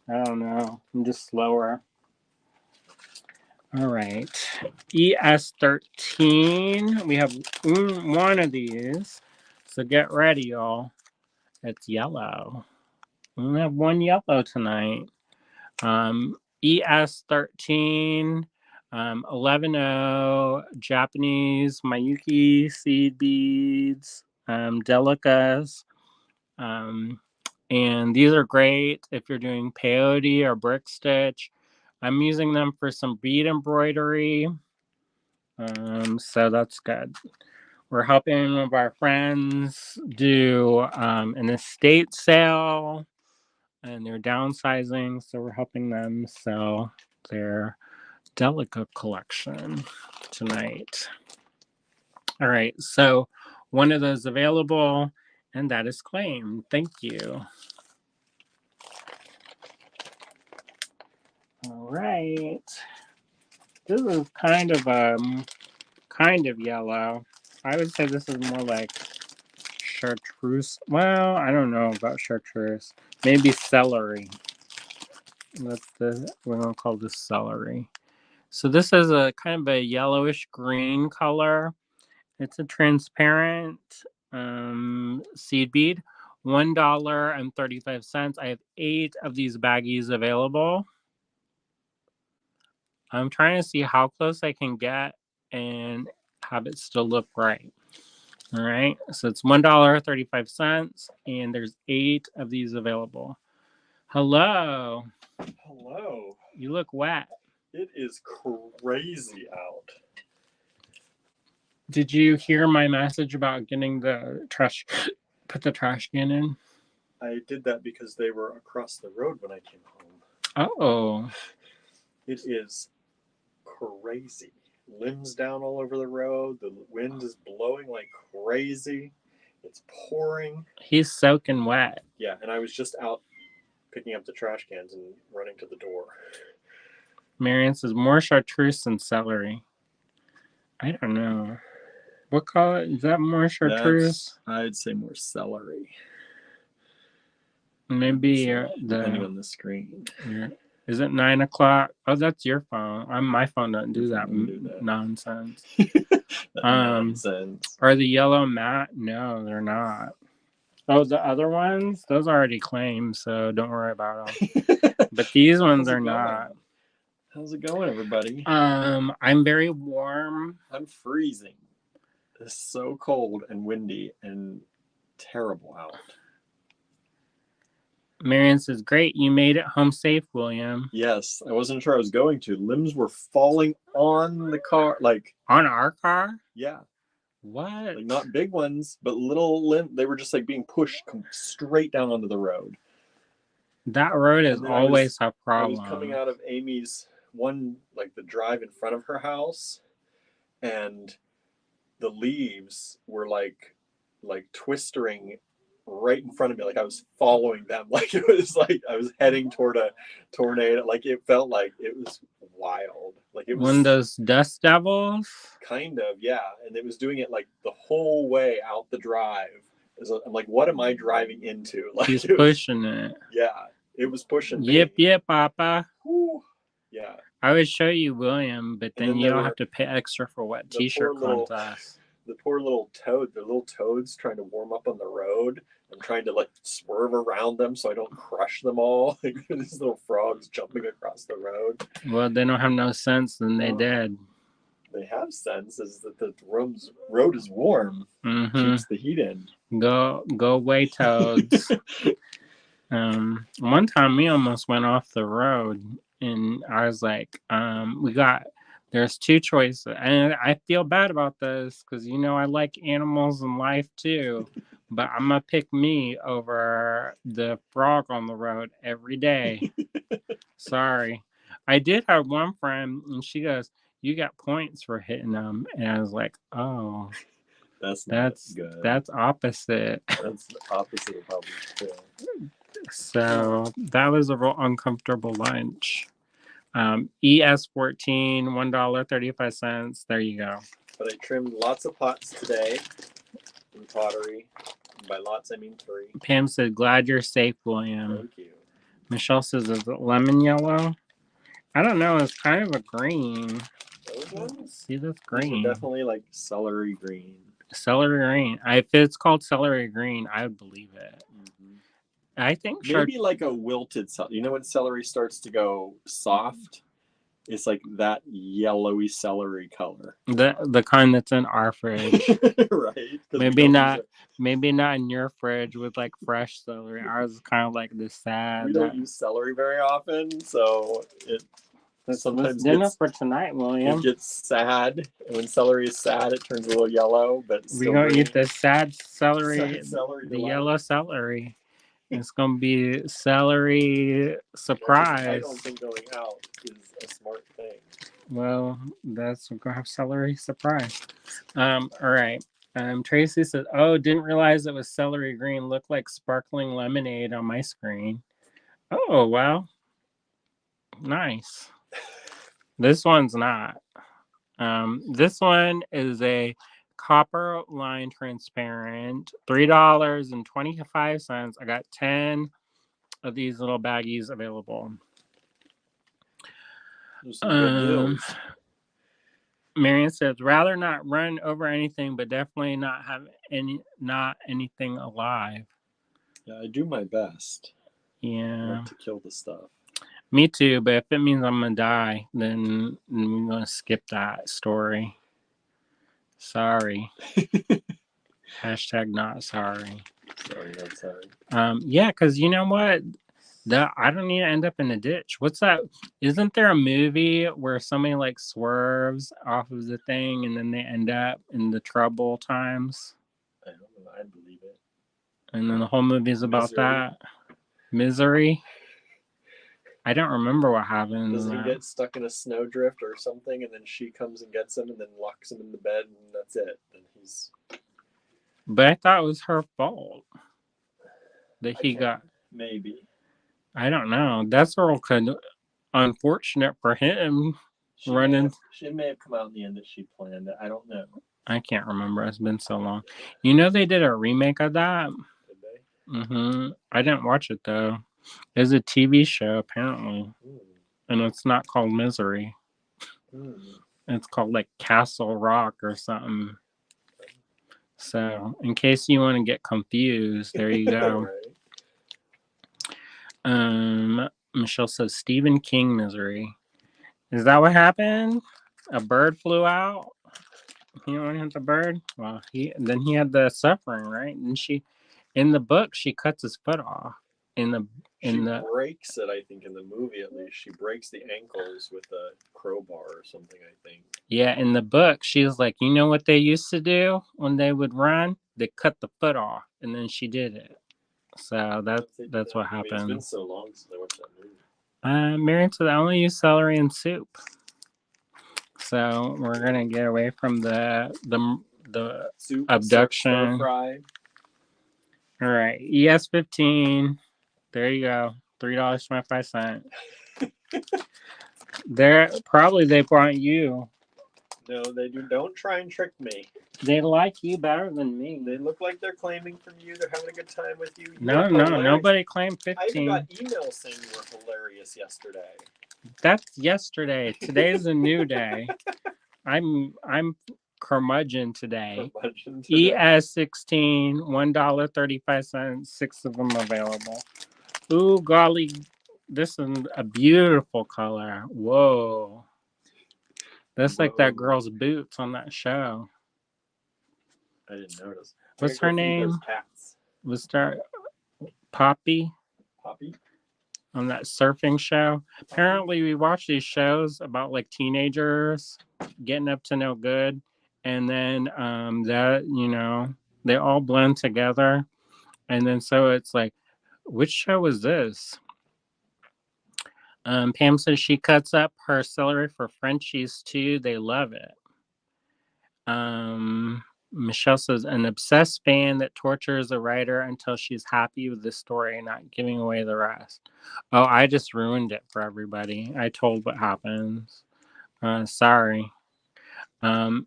know. I'm just slower. All right. ES13. We have one of these. So get ready, y'all. It's yellow. We have one yellow tonight. ES13. 11O Japanese Mayuki seed beads. Delicas. And these are great if you're doing peyote or brick stitch. I'm using them for some bead embroidery. So that's good. We're helping one of our friends do an estate sale, and they're downsizing, so we're helping them sell their Delica collection tonight. All right, so one of those available, and that is claimed. Thank you. All right. This is kind of yellow. I would say this is more like chartreuse. Well, I don't know about chartreuse. Maybe celery. We're gonna call this celery. So this is a kind of a yellowish green color. It's a transparent seed bead. $1.35. I have 8 of these baggies available. I'm trying to see how close I can get and have it still look right. All right, so it's $1.35, and there's 8 of these available. Hello. Hello. You look wet. It is crazy out. Did you hear my message about getting the trash, put the trash can in? I did that because they were across the road when I came home. Oh. It is crazy. Limbs down all over the road. The wind is blowing like crazy. It's pouring. He's soaking wet. Yeah, and I was just out picking up the trash cans and running to the door. Marion says more chartreuse than celery. I don't know. What color is that? More chartreuse? I'd say more celery. Maybe depending on the screen. Is it 9 o'clock? Oh, that's your phone. My phone doesn't do that nonsense. Nonsense. Are the yellow matte? No, they're not. Oh, the other ones? Those are already claimed, so don't worry about them. But these ones are not. How's it going, everybody? I'm very warm. I'm freezing. It's so cold and windy and terrible out. Marion says, great, you made it home safe, William. Yes, I wasn't sure I was going to. Limbs were falling on the car, like... On our car? Yeah. What? Like, not big ones, but little limbs. They were just like being pushed straight down onto the road. That road is always a problem. I was coming out of Amy's like the drive in front of her house, and the leaves were like twistering right in front of me, like I was following them, like it was like I was heading toward a tornado. Like it felt like it was wild, like it was one of those dust devils, kind of. Yeah, and it was doing it like the whole way out the drive. I'm like, what am I driving into? Like he's pushing it. Yeah, it was pushing me. Yep, Papa. Whew. Yeah, I would show you William, but then you don't have to pay extra for wet t-shirt contest. The poor little toad, the little toads trying to warm up on the road. I'm trying to like swerve around them so I don't crush them all. Like these little frogs jumping across the road. Well, they don't have no sense, then they did. They have sense, is that the road is warm. Keeps the heat in. Go away, toads. One time we almost went off the road, and I was like, there's 2 choices, and I feel bad about this because I like animals and life too, but I'm gonna pick me over the frog on the road every day. Sorry. I did have one friend, and she goes, you got points for hitting them, and I was like, oh. That's not That's good. that's opposite. That's the opposite of how we feel. So that was a real uncomfortable lunch. ES14, $1.35. There you go. But I trimmed lots of pots today in pottery. And by lots, I mean 3. Pam said, "Glad you're safe, William." Thank you. Michelle says, "Is it lemon yellow?" I don't know. It's kind of a green. Those ones? See, that's These green. are definitely like celery green. Celery green. If it's called celery green, I would believe it. Mm-hmm. I think maybe like a wilted celery. You know when celery starts to go soft? It's like that yellowy celery color. the kind that's in our fridge. Right? Maybe not in your fridge with like fresh celery. Ours is kind of like the sad. We don't use celery very often, so it sometimes dinner gets for tonight, William. It gets sad, and when celery is sad, it turns a little yellow. But we gonna eat the sad celery, Sad celery the delight. yellow celery. It's gonna be celery surprise. I don't think going out is a smart thing. Well, we're gonna have celery surprise. All right. Tracy says, "Oh, didn't realize it was celery green. Looked like sparkling lemonade on my screen." Oh, well, nice. This one's not. This one is a copper line transparent, $3.25. I got 10 of these little baggies available. Those some good deals. Marion says, "Rather not run over anything, but definitely not have anything alive." Yeah, I do my best. Yeah. Not to kill the stuff. Me too, but if it means I'm gonna die, then we're gonna skip that story. Sorry. Hashtag not sorry. Sorry, not sorry. Yeah, because you know what? I don't need to end up in a ditch. What's that? Isn't there a movie where somebody like swerves off of the thing and then they end up in the trouble times? I don't know. I believe it. And then the whole movie is about Misery. that. Misery. I don't remember what happens. Doesn't he get stuck in a snowdrift or something, and then she comes and gets him, and then locks him in the bed, and that's it. And he's. But I thought it was her fault that he got. Maybe. I don't know. That's real unfortunate for him. She may have come out in the end that she planned it. I don't know. I can't remember. It's been so long. You know they did a remake of that. Did they? Mm-hmm. I didn't watch it though. It's a TV show apparently, and it's not called Misery. It's called like Castle Rock or something. So, in case you want to get confused, there you go. Right. Michelle says Stephen King Misery. Is that what happened? A bird flew out. He only had the bird. Well, he had the suffering, right? And in the book, she cuts his foot off. She breaks it, I think, in the movie at least. She breaks the ankles with a crowbar or something, I think. Yeah, in the book, she was like, you know what they used to do when they would run? They cut the foot off, and then she did it. So that's what happened. It's been so long since I watched that movie. Marion said I only use celery and soup. So we're gonna get away from the soup, abduction. Fry. All right, ES15. There you go. $3.25. They brought you. No, they do. Don't try and trick me. They like you better than me. They look like they're claiming from you. They're having a good time with you. No, nobody claimed 15. I even got emails saying you were hilarious yesterday. That's yesterday. Today's a new day. I'm curmudgeon today. ES16, $1.35. 6 of them available. Ooh, golly, this is a beautiful color. Whoa. That's like that girl's boots on that show. I didn't notice. What's her name? Was that Poppy? Poppy? On that surfing show. Apparently, we watch these shows about like teenagers getting up to no good. And then they all blend together. And then so it's like, which show is this? Pam says she cuts up her celery for Frenchies too. They love it. Michelle says, an obsessed fan that tortures a writer until she's happy with the story, not giving away the rest. Oh, I just ruined it for everybody. I told what happens. Sorry. ES16,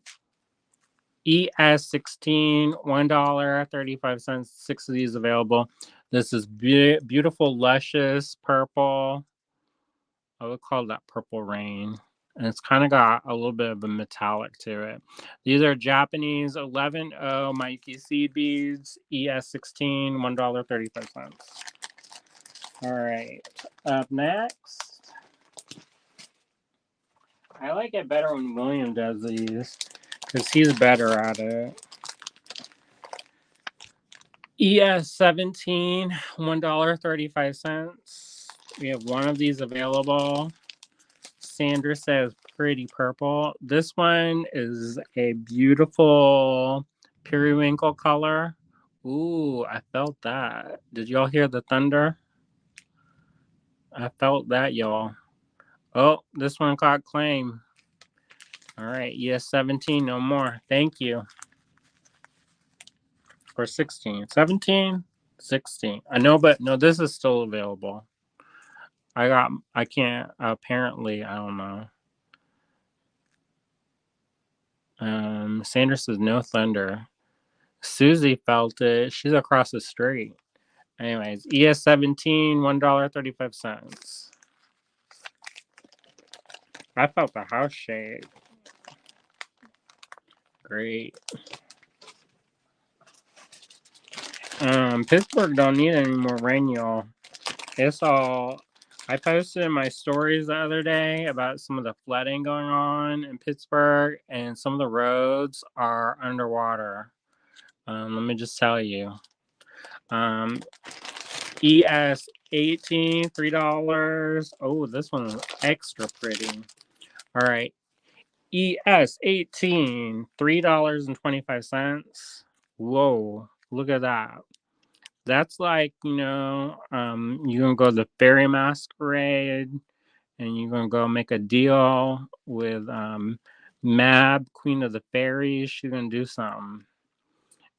$1.35. 6 of these available. This is beautiful, luscious purple. I would call that purple rain. And it's kind of got a little bit of a metallic to it. These are Japanese 11O Mayuki seed beads, ES16, $1.35. All right. Up next, I like it better when William does these because he's better at it. ES17, $1.35. We have one of these available. Sandra says pretty purple. This one is a beautiful periwinkle color. Ooh, I felt that. Did y'all hear the thunder? I felt that, y'all. Oh, this one caught claim. All right, yes, 17, no more. Thank you. Or 16. 17? 16. I know, but no, this is still available. I can't, apparently, I don't know. Sandra says no thunder. Susie felt it. She's across the street. Anyways, ES17, $1.35. I felt the house shake. Great. Pittsburgh don't need any more rain, y'all. It's all. I posted in my stories the other day about some of the flooding going on in Pittsburgh, and some of the roads are underwater. Let me just tell you. ES18, $3. Oh, this one's extra pretty. All right. ES18, $3.25. Whoa, look at that. That's like, you're gonna go to the fairy masquerade and you're gonna go make a deal with Mab, Queen of the Fairies. She's gonna do something.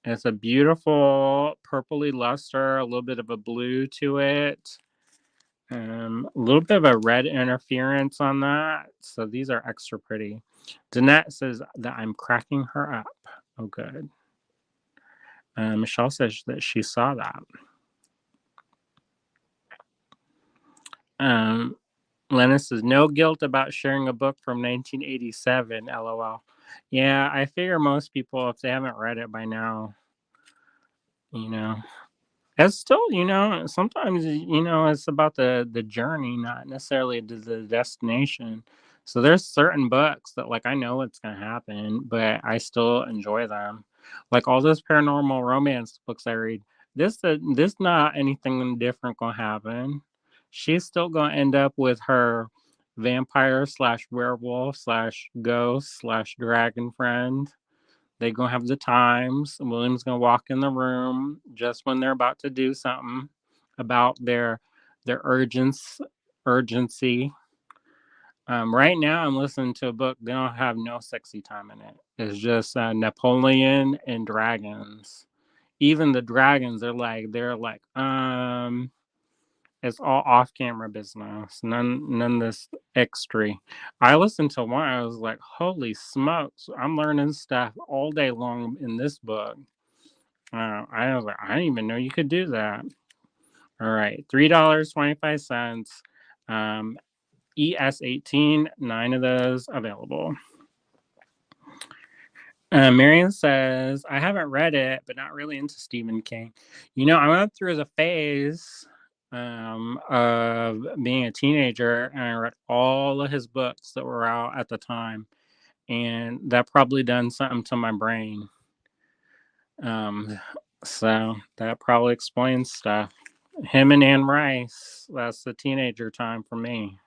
It's a beautiful purpley luster, a little bit of a blue to it. A little bit of a red interference on that. So these are extra pretty. Danette says that I'm cracking her up. Oh, good. Michelle says that she saw that. Lena says, no guilt about sharing a book from 1987, LOL. Yeah, I figure most people, if they haven't read it by now, it's still, sometimes, it's about the journey, not necessarily the destination. So there's certain books that, like, I know what's going to happen, but I still enjoy them. Like all those paranormal romance books I read, this not anything different going to happen. She's still going to end up with her vampire / werewolf / ghost / dragon friend. They're going to have the times. William's going to walk in the room just when they're about to do something about their urgency. Right now, I'm listening to a book. They don't have no sexy time in it. It's just Napoleon and dragons. Even the dragons, they're like, it's all off-camera business. None of this extra. I listened to one. I was like, holy smokes! I'm learning stuff all day long in this book. I was like, I didn't even know you could do that. All right, $3.25. ES18, 9 of those available. Marion says, I haven't read it, but not really into Stephen King. I went through the phase of being a teenager, and I read all of his books that were out at the time, and that probably done something to my brain. So that probably explains stuff. Him and Anne Rice, that's the teenager time for me.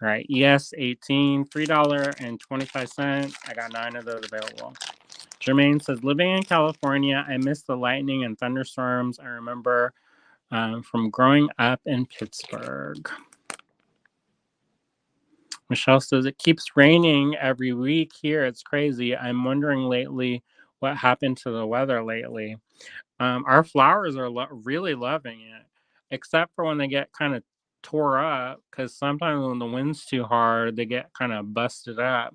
Right. Yes, 18, $3.25. I got 9 of those available. Jermaine says, living in California, I miss the lightning and thunderstorms I remember from growing up in Pittsburgh. Michelle says, it keeps raining every week here. It's crazy. I'm wondering lately what happened to the weather lately. Our flowers are really loving it, except for when they get kind of tore up, because sometimes when the wind's too hard, they get kind of busted up.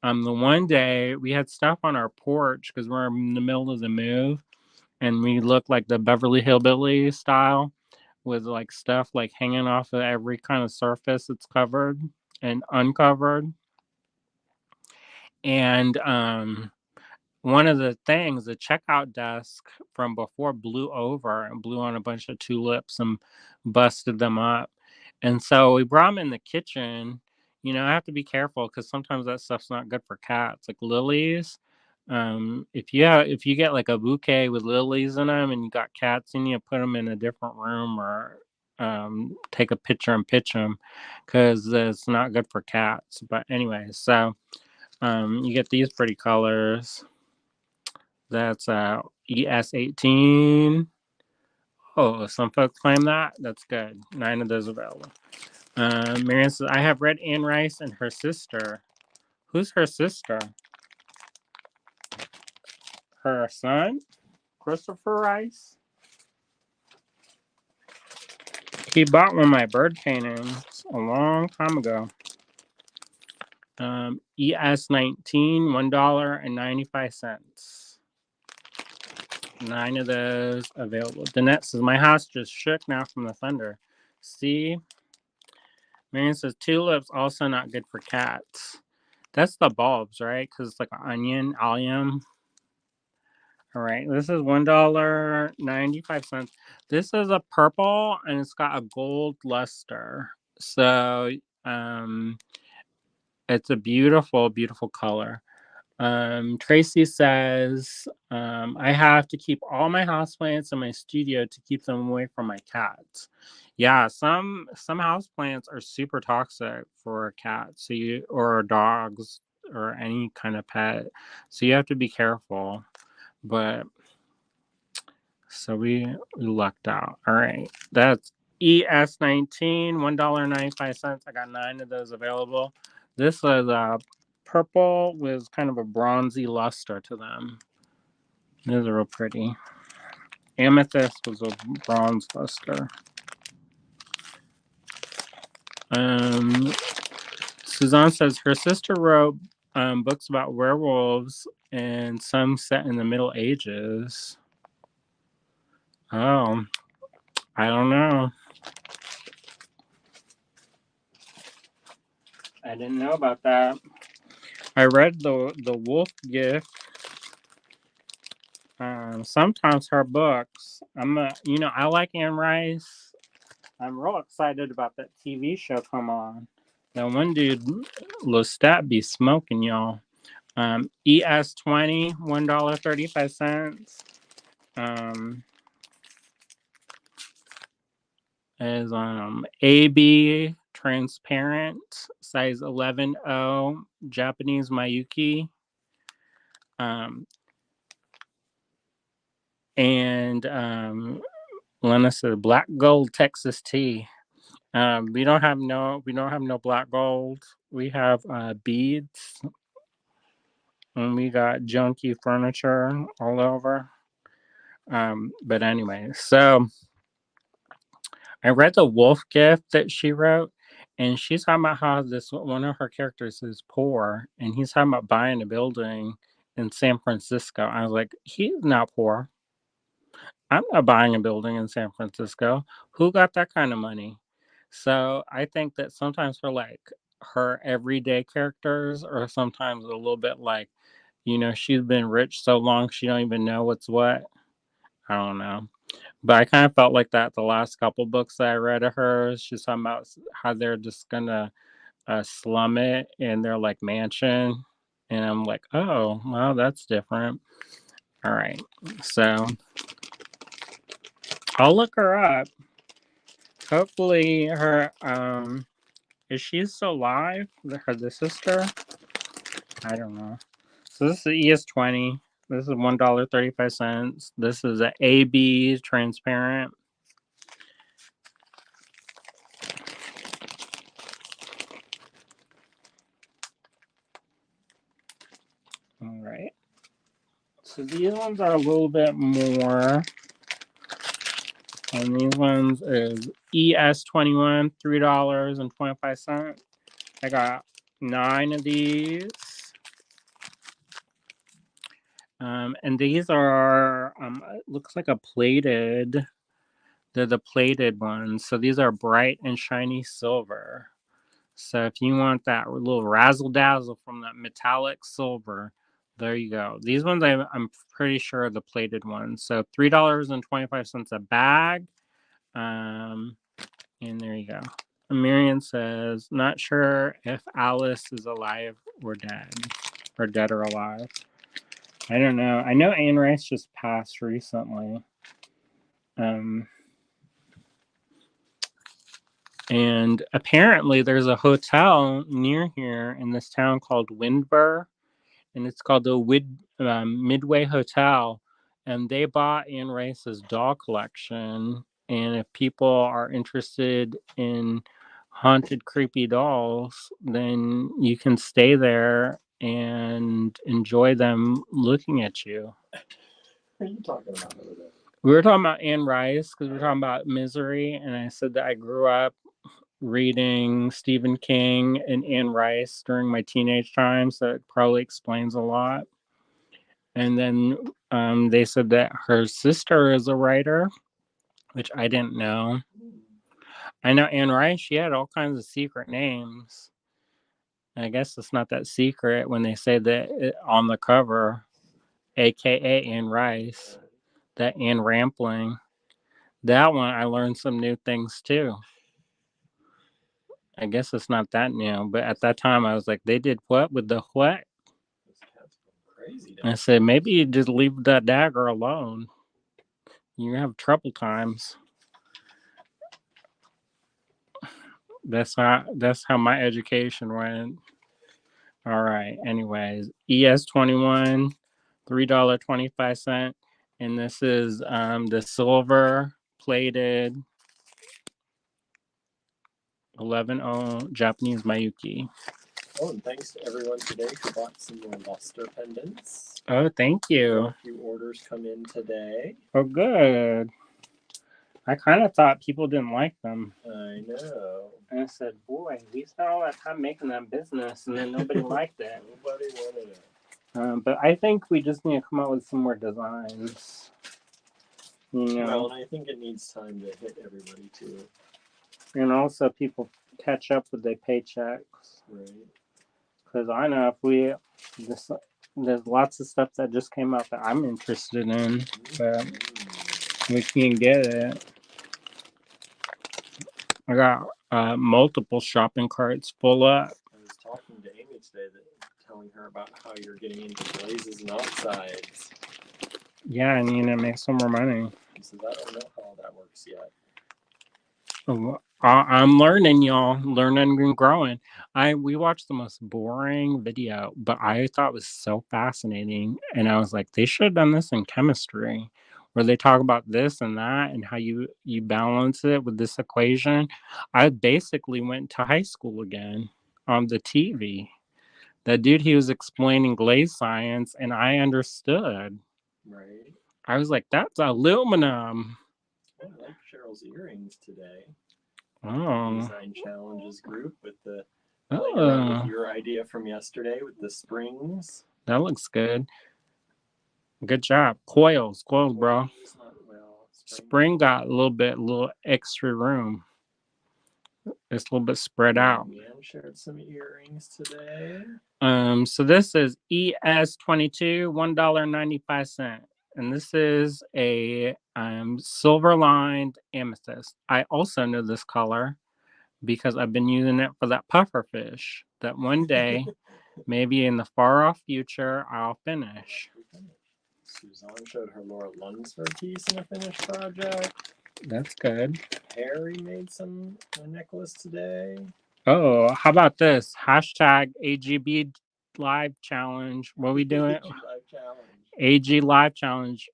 The one day we had stuff on our porch because we're in the middle of the move, and we look like the Beverly Hillbilly style with like stuff like hanging off of every kind of surface it's covered and uncovered. And one of the things, the checkout desk from before blew over and blew on a bunch of tulips and busted them up. And so we brought them in the kitchen. I have to be careful because sometimes that stuff's not good for cats, like lilies. If you get like a bouquet with lilies in them and you got cats in you, put them in a different room or take a picture and pitch them because it's not good for cats. But anyway, so you get these pretty colors. That's ES18. Oh, some folks claim that. That's good. 9 of those available. Marianne says, I have read Anne Rice and her sister. Who's her sister? Her son? Christopher Rice? He bought one of my bird paintings a long time ago. ES19, $1.95. 9 of those available. Danette says, my house just shook now from the thunder. See? Marion says, tulips also not good for cats. That's the bulbs, right? Because it's like an onion, allium. All right, this is $1.95. This is a purple, and it's got a gold luster. So it's a beautiful, beautiful color. Tracy says, I have to keep all my houseplants in my studio to keep them away from my cats. Yeah, some houseplants are super toxic for cats, or dogs or any kind of pet. So you have to be careful. But so we lucked out. All right. That's ES19, $1.95. I got 9 of those available. This is purple with kind of a bronzy luster to them. These are real pretty. Amethyst was a bronze luster. Suzanne says her sister wrote books about werewolves and some set in the Middle Ages. Oh, I don't know. I didn't know about that. I read the Wolf Gift. Sometimes her books. I like Anne Rice. I'm real excited about that TV show come on. That one dude, Lestat, be smoking, y'all. ES20, $1.35. Is AB transparent, size 11O, Japanese Mayuki. And Lena said black gold Texas tea. We don't have no black gold. We have beads, and we got junky furniture all over. But anyway, so I read the Wolf Gift that she wrote, and she's talking about how this one of her characters is poor, and he's talking about buying a building in San Francisco. I was like, he's not poor. I'm not buying a building in San Francisco. Who got that kind of money? So I think that sometimes for like her everyday characters, or sometimes a little bit like, she's been rich so long she don't even know what's what. I don't know. But I kind of felt like that the last couple books that I read of hers. She's talking about how they're just gonna slum it in their like mansion. And I'm like, oh, well, that's different. All right. So I'll look her up. Hopefully her is she still alive? The sister? I don't know. So this is ES20. This is $1.35. This is a AB transparent. All right. So these ones are a little bit more. And these ones is ES21, $3.25. I got 9 of these. And these are, looks like a plated. They're the plated ones. So these are bright and shiny silver. So if you want that little razzle dazzle from that metallic silver, there you go. These ones I'm pretty sure are the plated ones. So $3.25 a bag. And there you go. Marion says, not sure if Alice is alive or dead or alive. I don't know. I know Anne Rice just passed recently. And apparently there's a hotel near here in this town called Windber, and it's called the Midway Hotel. And they bought Anne Rice's doll collection. And if people are interested in haunted, creepy dolls, then you can stay there and enjoy them looking at you. What are you talking about over there? We were talking about Anne Rice because we were talking about Misery, and I said that I grew up reading Stephen King and Anne Rice during my teenage time, so it probably explains a lot. And then they said that her sister is a writer, which I didn't know. I know Anne Rice, she had all kinds of secret names. I guess it's not that secret when they say that on the cover, aka Anne Rice, that Anne Rampling. That one, I learned some new things too. I guess it's not that new, but at that time I was like, they did what with the what? This cat's going crazy. I said, maybe you just leave that dagger alone. You have trouble times. That's how my education went. All right. Anyways, ES21, $3.25, and this is the silver plated 11-0 Japanese Mayuki. Oh, and thanks to everyone today who bought some more luster pendants. Oh, thank you. A few orders come in today. Oh, good. I kind of thought people didn't like them. I know. And I said, boy, we spent all that time making that business, and then nobody liked it. Nobody wanted it. But I think we just need to come up with some more designs. You know? Well, and I think it needs time to hit everybody too. And also people catch up with their paychecks. Right. Because I know there's lots of stuff that just came out that I'm interested in, but we can't get it. I got multiple shopping carts full up. I was talking to Amy today, telling her about how you're getting into glazes and outsides. Yeah, I need to make some more money. He says, I don't know how all that works yet. I'm learning, y'all. Learning and growing. We watched the most boring video, but I thought it was so fascinating. And I was like, they should have done this in chemistry, where they talk about this and that and how you balance it with this equation. I basically went to high school again on the TV. That dude, he was explaining glaze science, and I understood. Right. I was like, that's aluminum. I like Cheryl's earrings today. Oh. Design Challenges group with the with your idea from yesterday with the springs. That looks good. Good job. Coils, bro. Spring got a little extra room. It's a little bit spread out. Man shared some earrings today. So this is ES22, $1.95. And this is a silver lined amethyst. I also know this color because I've been using it for that puffer fish that one day, maybe in the far off future, I'll finish. Suzanne showed her Laura Lunsford piece in a finished project. That's good. Harry made a necklace today. Oh, how about this? Hashtag AGB Live Challenge. What are we doing? AG Live Challenge.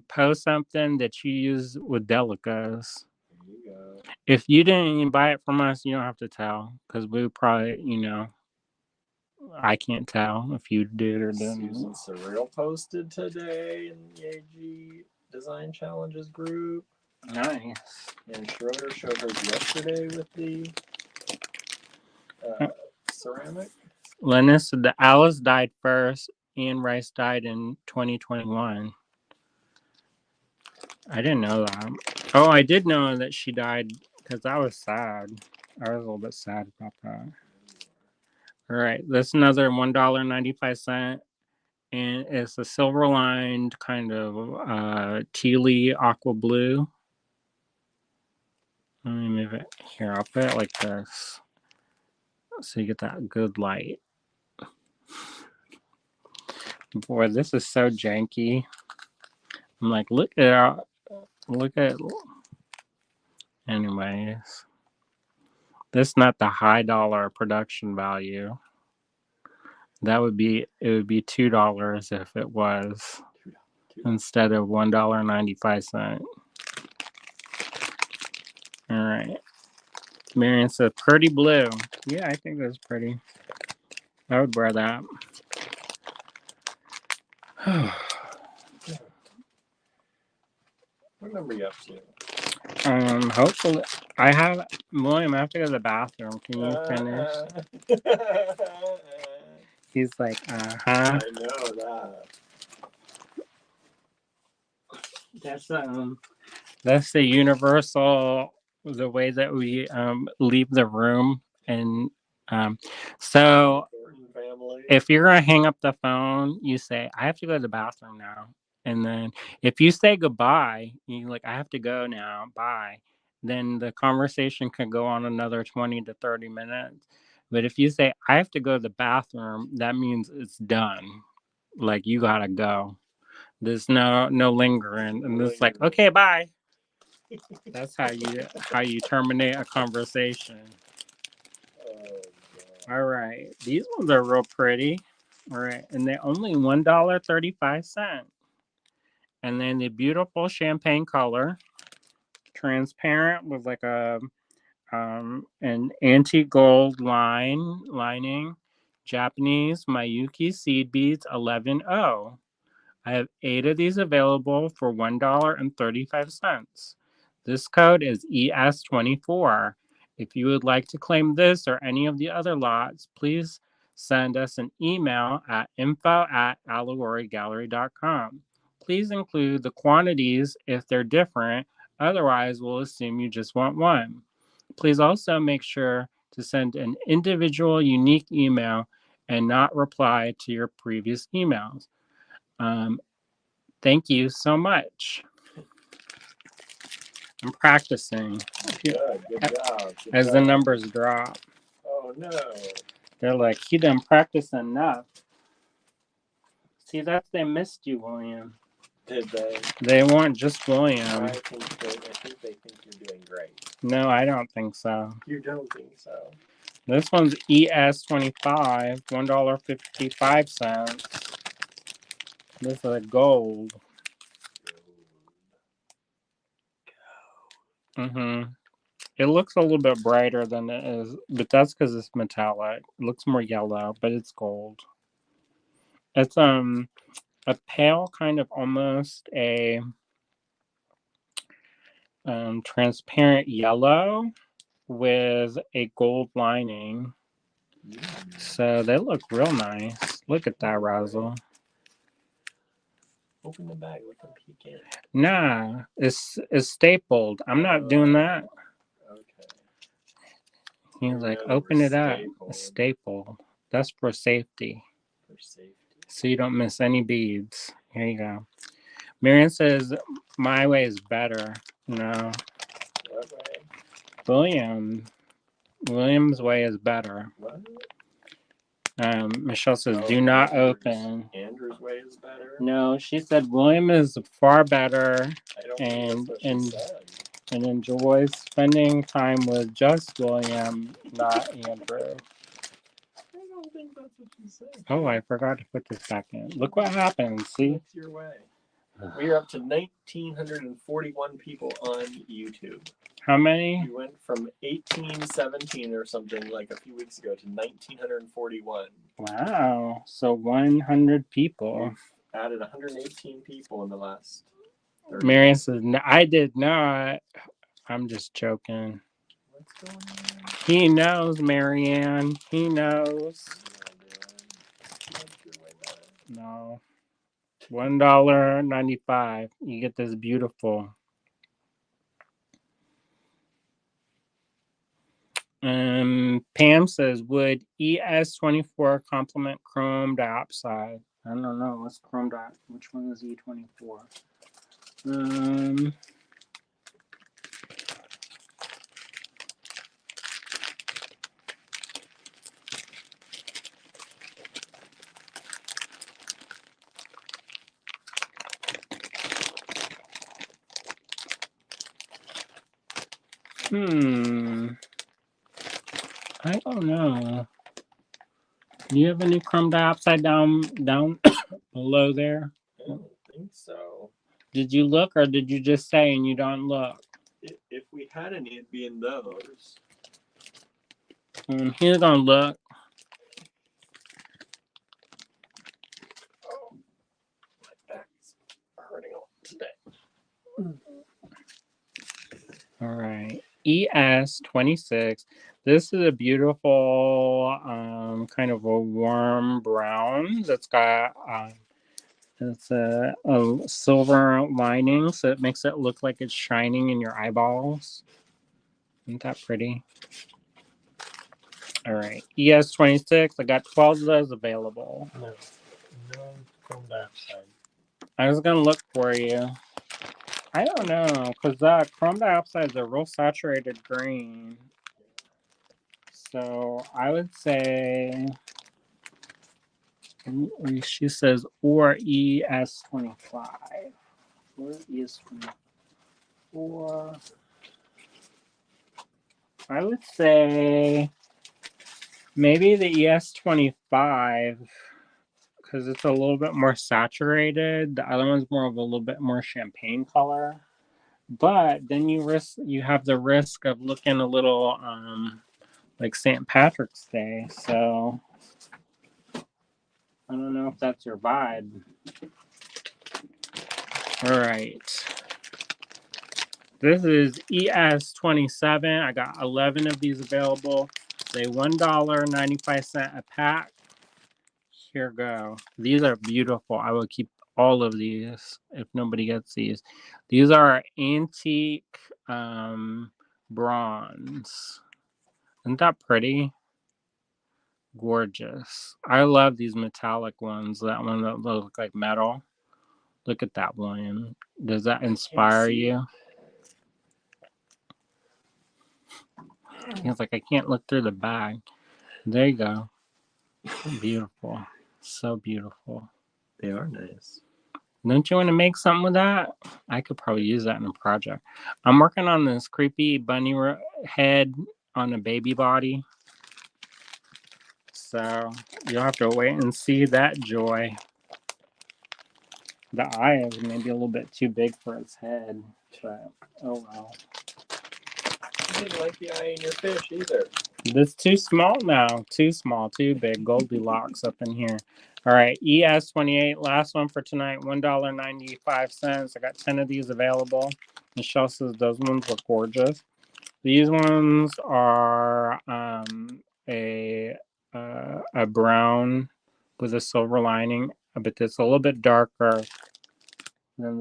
Post something that you use with Delicas. There you go. If you didn't buy it from us, you don't have to tell, because we probably, I can't tell if you did or didn't. Susan Surreal posted today in the AG Design Challenges group. Nice. And Schroeder showed hers yesterday with the ceramic. Lennis said that Alice died first. Ian Rice died in 2021. I didn't know that. Oh, I did know that she died because I was sad. I was a little bit sad about that. All right, this is another $1.95, and it's a silver lined kind of tealy aqua blue. Let me move it here. I'll put it like this so you get that good light. Boy, this is so janky. I'm like, look at. Anyways, this is not the high dollar production value. It would be $2 if it was instead of $1.95. All right. Marion said pretty blue. Yeah, I think that's pretty. I would wear that. What number are you up to? Hopefully, William, I have to go to the bathroom. Can you finish? He's like, I know that. That's the universal, the way that we leave the room. And so Family. if you're gonna hang up the phone, you say, I have to go to the bathroom now. And then if you say goodbye, you like, I have to go now, bye, then the conversation can go on another 20 to 30 minutes. But if you say, I have to go to the bathroom, that means it's done. Like, you gotta go. There's no lingering. And it's like, okay, bye. That's how you terminate a conversation. All right. These ones are real pretty. All right. And they're only $1.35. And then the beautiful champagne color, transparent with like an antique gold lining, Japanese Mayuki seed beads 11O. I have 8 of these available for $1.35. This code is ES24. If you would like to claim this or any of the other lots, please send us an email at info@alluriggallery.com. Please include the quantities if they're different. Otherwise, we'll assume you just want one. Please also make sure to send an individual unique email and not reply to your previous emails. Thank you so much. I'm practicing. Good job. As the numbers drop. Oh no. They're like, he didn't practice enough. See, they missed you, William. Did they? They weren't just William. I think they think you're doing great. No, I don't think so. You don't think so? This one's ES25, $1.55. This is a gold. It looks a little bit brighter than it is, but that's because it's metallic. It looks more yellow, but it's gold. It's a pale kind of almost a transparent yellow with a gold lining. So they look real nice. Look at that, Razzle. Open the bag. Let them peek in. Nah, it's stapled. I'm not doing that. Okay. He's like, open it up. It's stapled. That's for safety. So you don't miss any beads. Here you go. Marion says, my way is better. No. What way? William's way is better. What? Michelle says, do not open. Andrew's way is better? No, she said William is far better and enjoys spending time with just William, not Andrew. I don't think that's what she said. Oh, I forgot to put this back in. Look what happens. See? That's your way. We are up to 1,941 people on YouTube. How many? We went from 1817 or something like a few weeks ago to 1,941. Wow. So 100 people. We've added 118 people in the last 30 Marianne days. says, I did not. I'm just joking. What's going on? He knows, Marianne. He knows. No. $1.95. You get this beautiful. Pam says, would ES24 complement chrome dioxide? I don't know. What's chrome dioxide? Which one is E24? I don't know. Do you have any chrome dioxide down below there? I don't think so. Did you look, or did you just say and you don't look? If we had any, it'd be in those. He's gonna look. Oh, my back's hurting a lot today. All right, ES26. This is a beautiful, kind of a warm brown that's got it's a silver lining, so it makes it look like it's shining in your eyeballs. Isn't that pretty? All right, ES26. I got 12 of those available. No chrome dioxide. I was gonna look for you. I don't know, because chrome dioxide is a real saturated green. So I would say, she says, or ES25. Or ES24. I would say maybe the ES25, because it's a little bit more saturated. The other one's more of a little bit more champagne color. But then you have the risk of looking a little like St. Patrick's Day. So I don't know if that's your vibe. All right. This is ES27. I got 11 of these available. They $1.95 a pack. Here go. These are beautiful. I will keep all of these if nobody gets these. These are antique bronze. Isn't that pretty? Gorgeous. I love these metallic ones. That one that looks like metal. Look at that one. Does that inspire you? He's like, I can't look through the bag. There you go. Beautiful. So beautiful. They are nice. Don't you want to make something with that? I could probably use that in a project. I'm working on this creepy bunny head on a baby body. So you'll have to wait and see that joy. The eye is maybe a little bit too big for its head, but oh well. You didn't like the eye in your fish either. This too small now. Too small, too big. Goldilocks up in here. All right, ES28, last one for tonight, $1.95. I got 10 of these available. Michelle says those ones look gorgeous. These ones are a brown with a silver lining, but it's a little bit darker than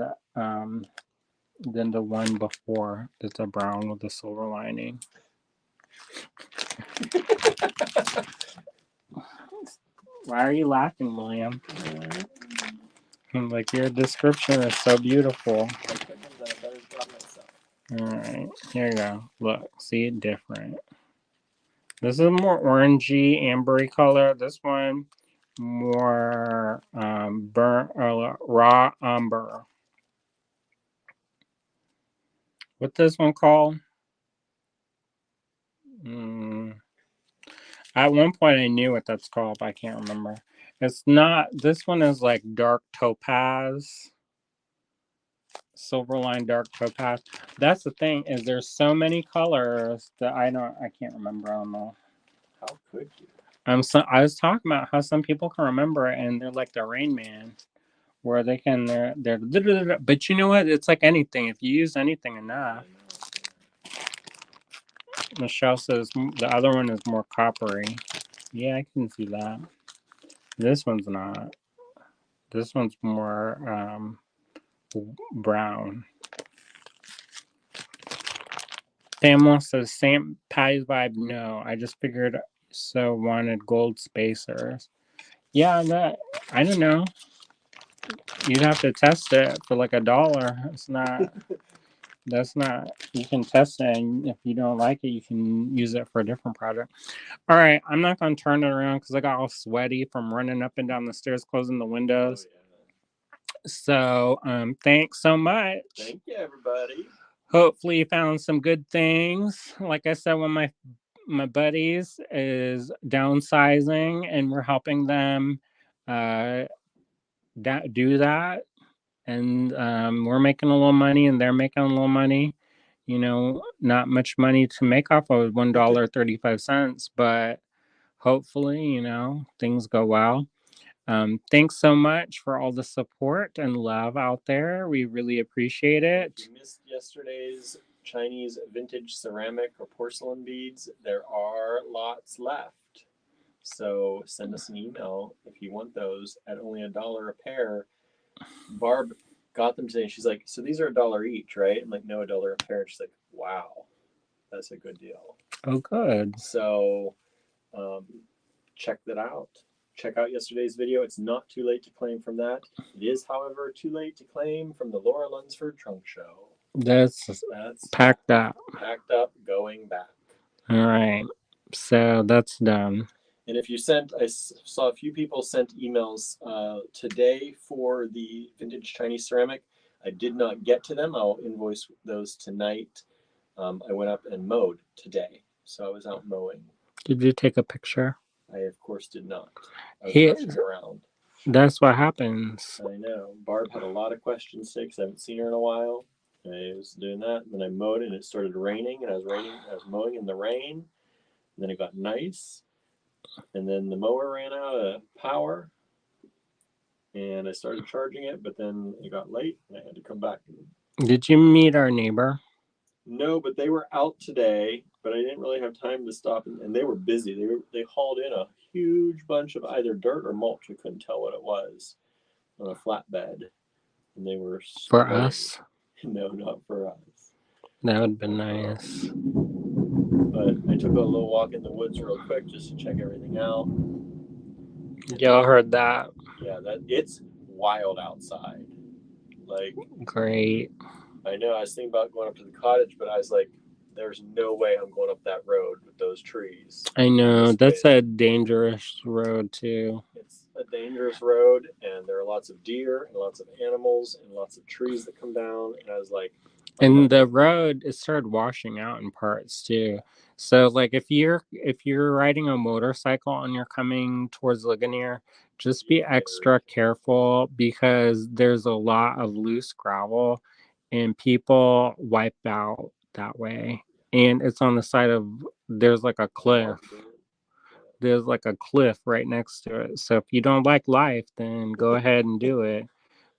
the one before. It's a brown with a silver lining. Why are you laughing, William? Like, your description is so beautiful. All right, here you go. Look, see it different. This is a more orangey, ambery color. This one more burnt raw umber. What's this one called? At one point I knew what that's called, but I can't remember. It's not. This one is like dark topaz. Silverline Dark Topaz. That's the thing, is there's so many colors that I can't remember them all. How could you? I was talking about how some people can remember it, and they're like the Rain Man, where they're but you know what? It's like anything. If you use anything enough. Michelle says the other one is more coppery. Yeah, I can see that. This one's not. This one's more brown. Pamela says St. Patty's vibe. No, I just figured so wanted gold spacers. Yeah, I don't know. You'd have to test it for like $1. It's not. That's not. You can test it, and if you don't like it, you can use it for a different product. All right, I'm not gonna turn it around because I got all sweaty from running up and down the stairs, closing the windows. Oh, yeah. So, thanks so much. Thank you, everybody. Hopefully, you found some good things. Like I said, one of my buddies is downsizing, and we're helping them do that. And we're making a little money, and they're making a little money. You know, not much money to make off of $1.35, but hopefully, you know, things go well. Thanks so much for all the support and love out there. We really appreciate it. If you missed yesterday's Chinese vintage ceramic or porcelain beads, there are lots left. So send us an email if you want those at only $1 a pair. Barb got them today. She's like, so these are $1 each, right? I'm like, no, $1 a pair. She's like, wow, that's a good deal. Oh, good. So check that out. Check out yesterday's video. It's not too late to claim from that. It is, however, too late to claim from the Laura Lunsford Trunk Show. That's packed up. Packed up, going back. All right. So that's done. And if you I saw a few people sent emails today for the vintage Chinese ceramic. I did not get to them. I'll invoice those tonight. I went up and mowed today. So I was out mowing. Did you take a picture? I, of course, did not. I was rushing around. That's what happens. I know. Barb had a lot of questions today because I haven't seen her in a while. I was doing that. And then I mowed and it started raining. And I was mowing in the rain. And then it got nice. And then the mower ran out of power. And I started charging it. But then it got late and I had to come back. Did you meet our neighbor? No, but they were out today, but I didn't really have time to stop, and they were busy. They hauled in a huge bunch of either dirt or mulch. I couldn't tell what it was on a flatbed, and they were for us. No, not for us. That would have been nice. But I took a little walk in the woods real quick just to check everything out. Y'all heard that? Yeah, it's wild outside. Like great. I know. I was thinking about going up to the cottage, but I was like, there's no way I'm going up that road with those trees. I know. That's a dangerous road, too. It's a dangerous road, and there are lots of deer and lots of animals and lots of trees that come down. And I was like... And the road, it started washing out in parts, too. So, like, if you're riding a motorcycle and you're coming towards Ligonier, just be extra careful because there's a lot of loose gravel. And people wipe out that way. And it's on the side of, there's like a cliff. There's like a cliff right next to it. So if you don't like life, then go ahead and do it.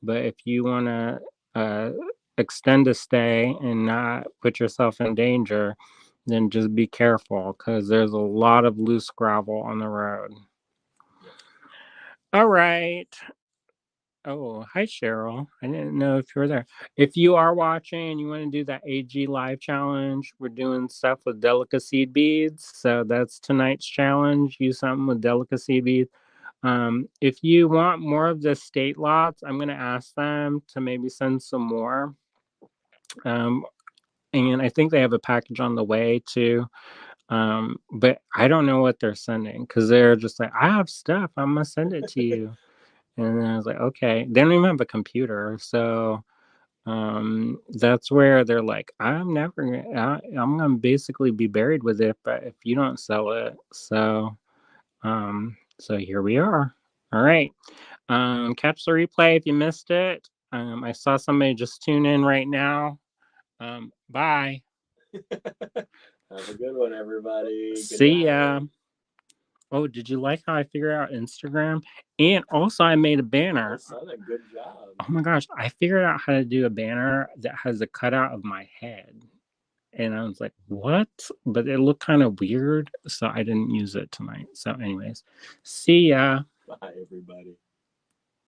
But if you want to extend a stay and not put yourself in danger, then just be careful because there's a lot of loose gravel on the road. All right. Oh, hi, Cheryl. I didn't know if you were there. If you are watching and you want to do that AG live challenge, we're doing stuff with Delica seed beads. So that's tonight's challenge. Use something with Delica seed beads. If you want more of the state lots, I'm going to ask them to maybe send some more. And I think they have a package on the way too. But I don't know what they're sending because they're just like, I have stuff. I'm going to send it to you. And I was like, okay. They don't even have a computer. So that's where they're like, I'm going to basically be buried with it, but if you don't sell it. So here we are. All right. Catch the replay if you missed it. I saw somebody just tune in right now. Bye. Have a good one, everybody. Good See night. ya. Oh, did you like how I figured out Instagram? And also, I made a banner. Oh, son, a good job. Oh my gosh, I figured out how to do a banner that has a cutout of my head. And I was like, what? But it looked kind of weird, so I didn't use it tonight. So, anyways, see ya. Bye.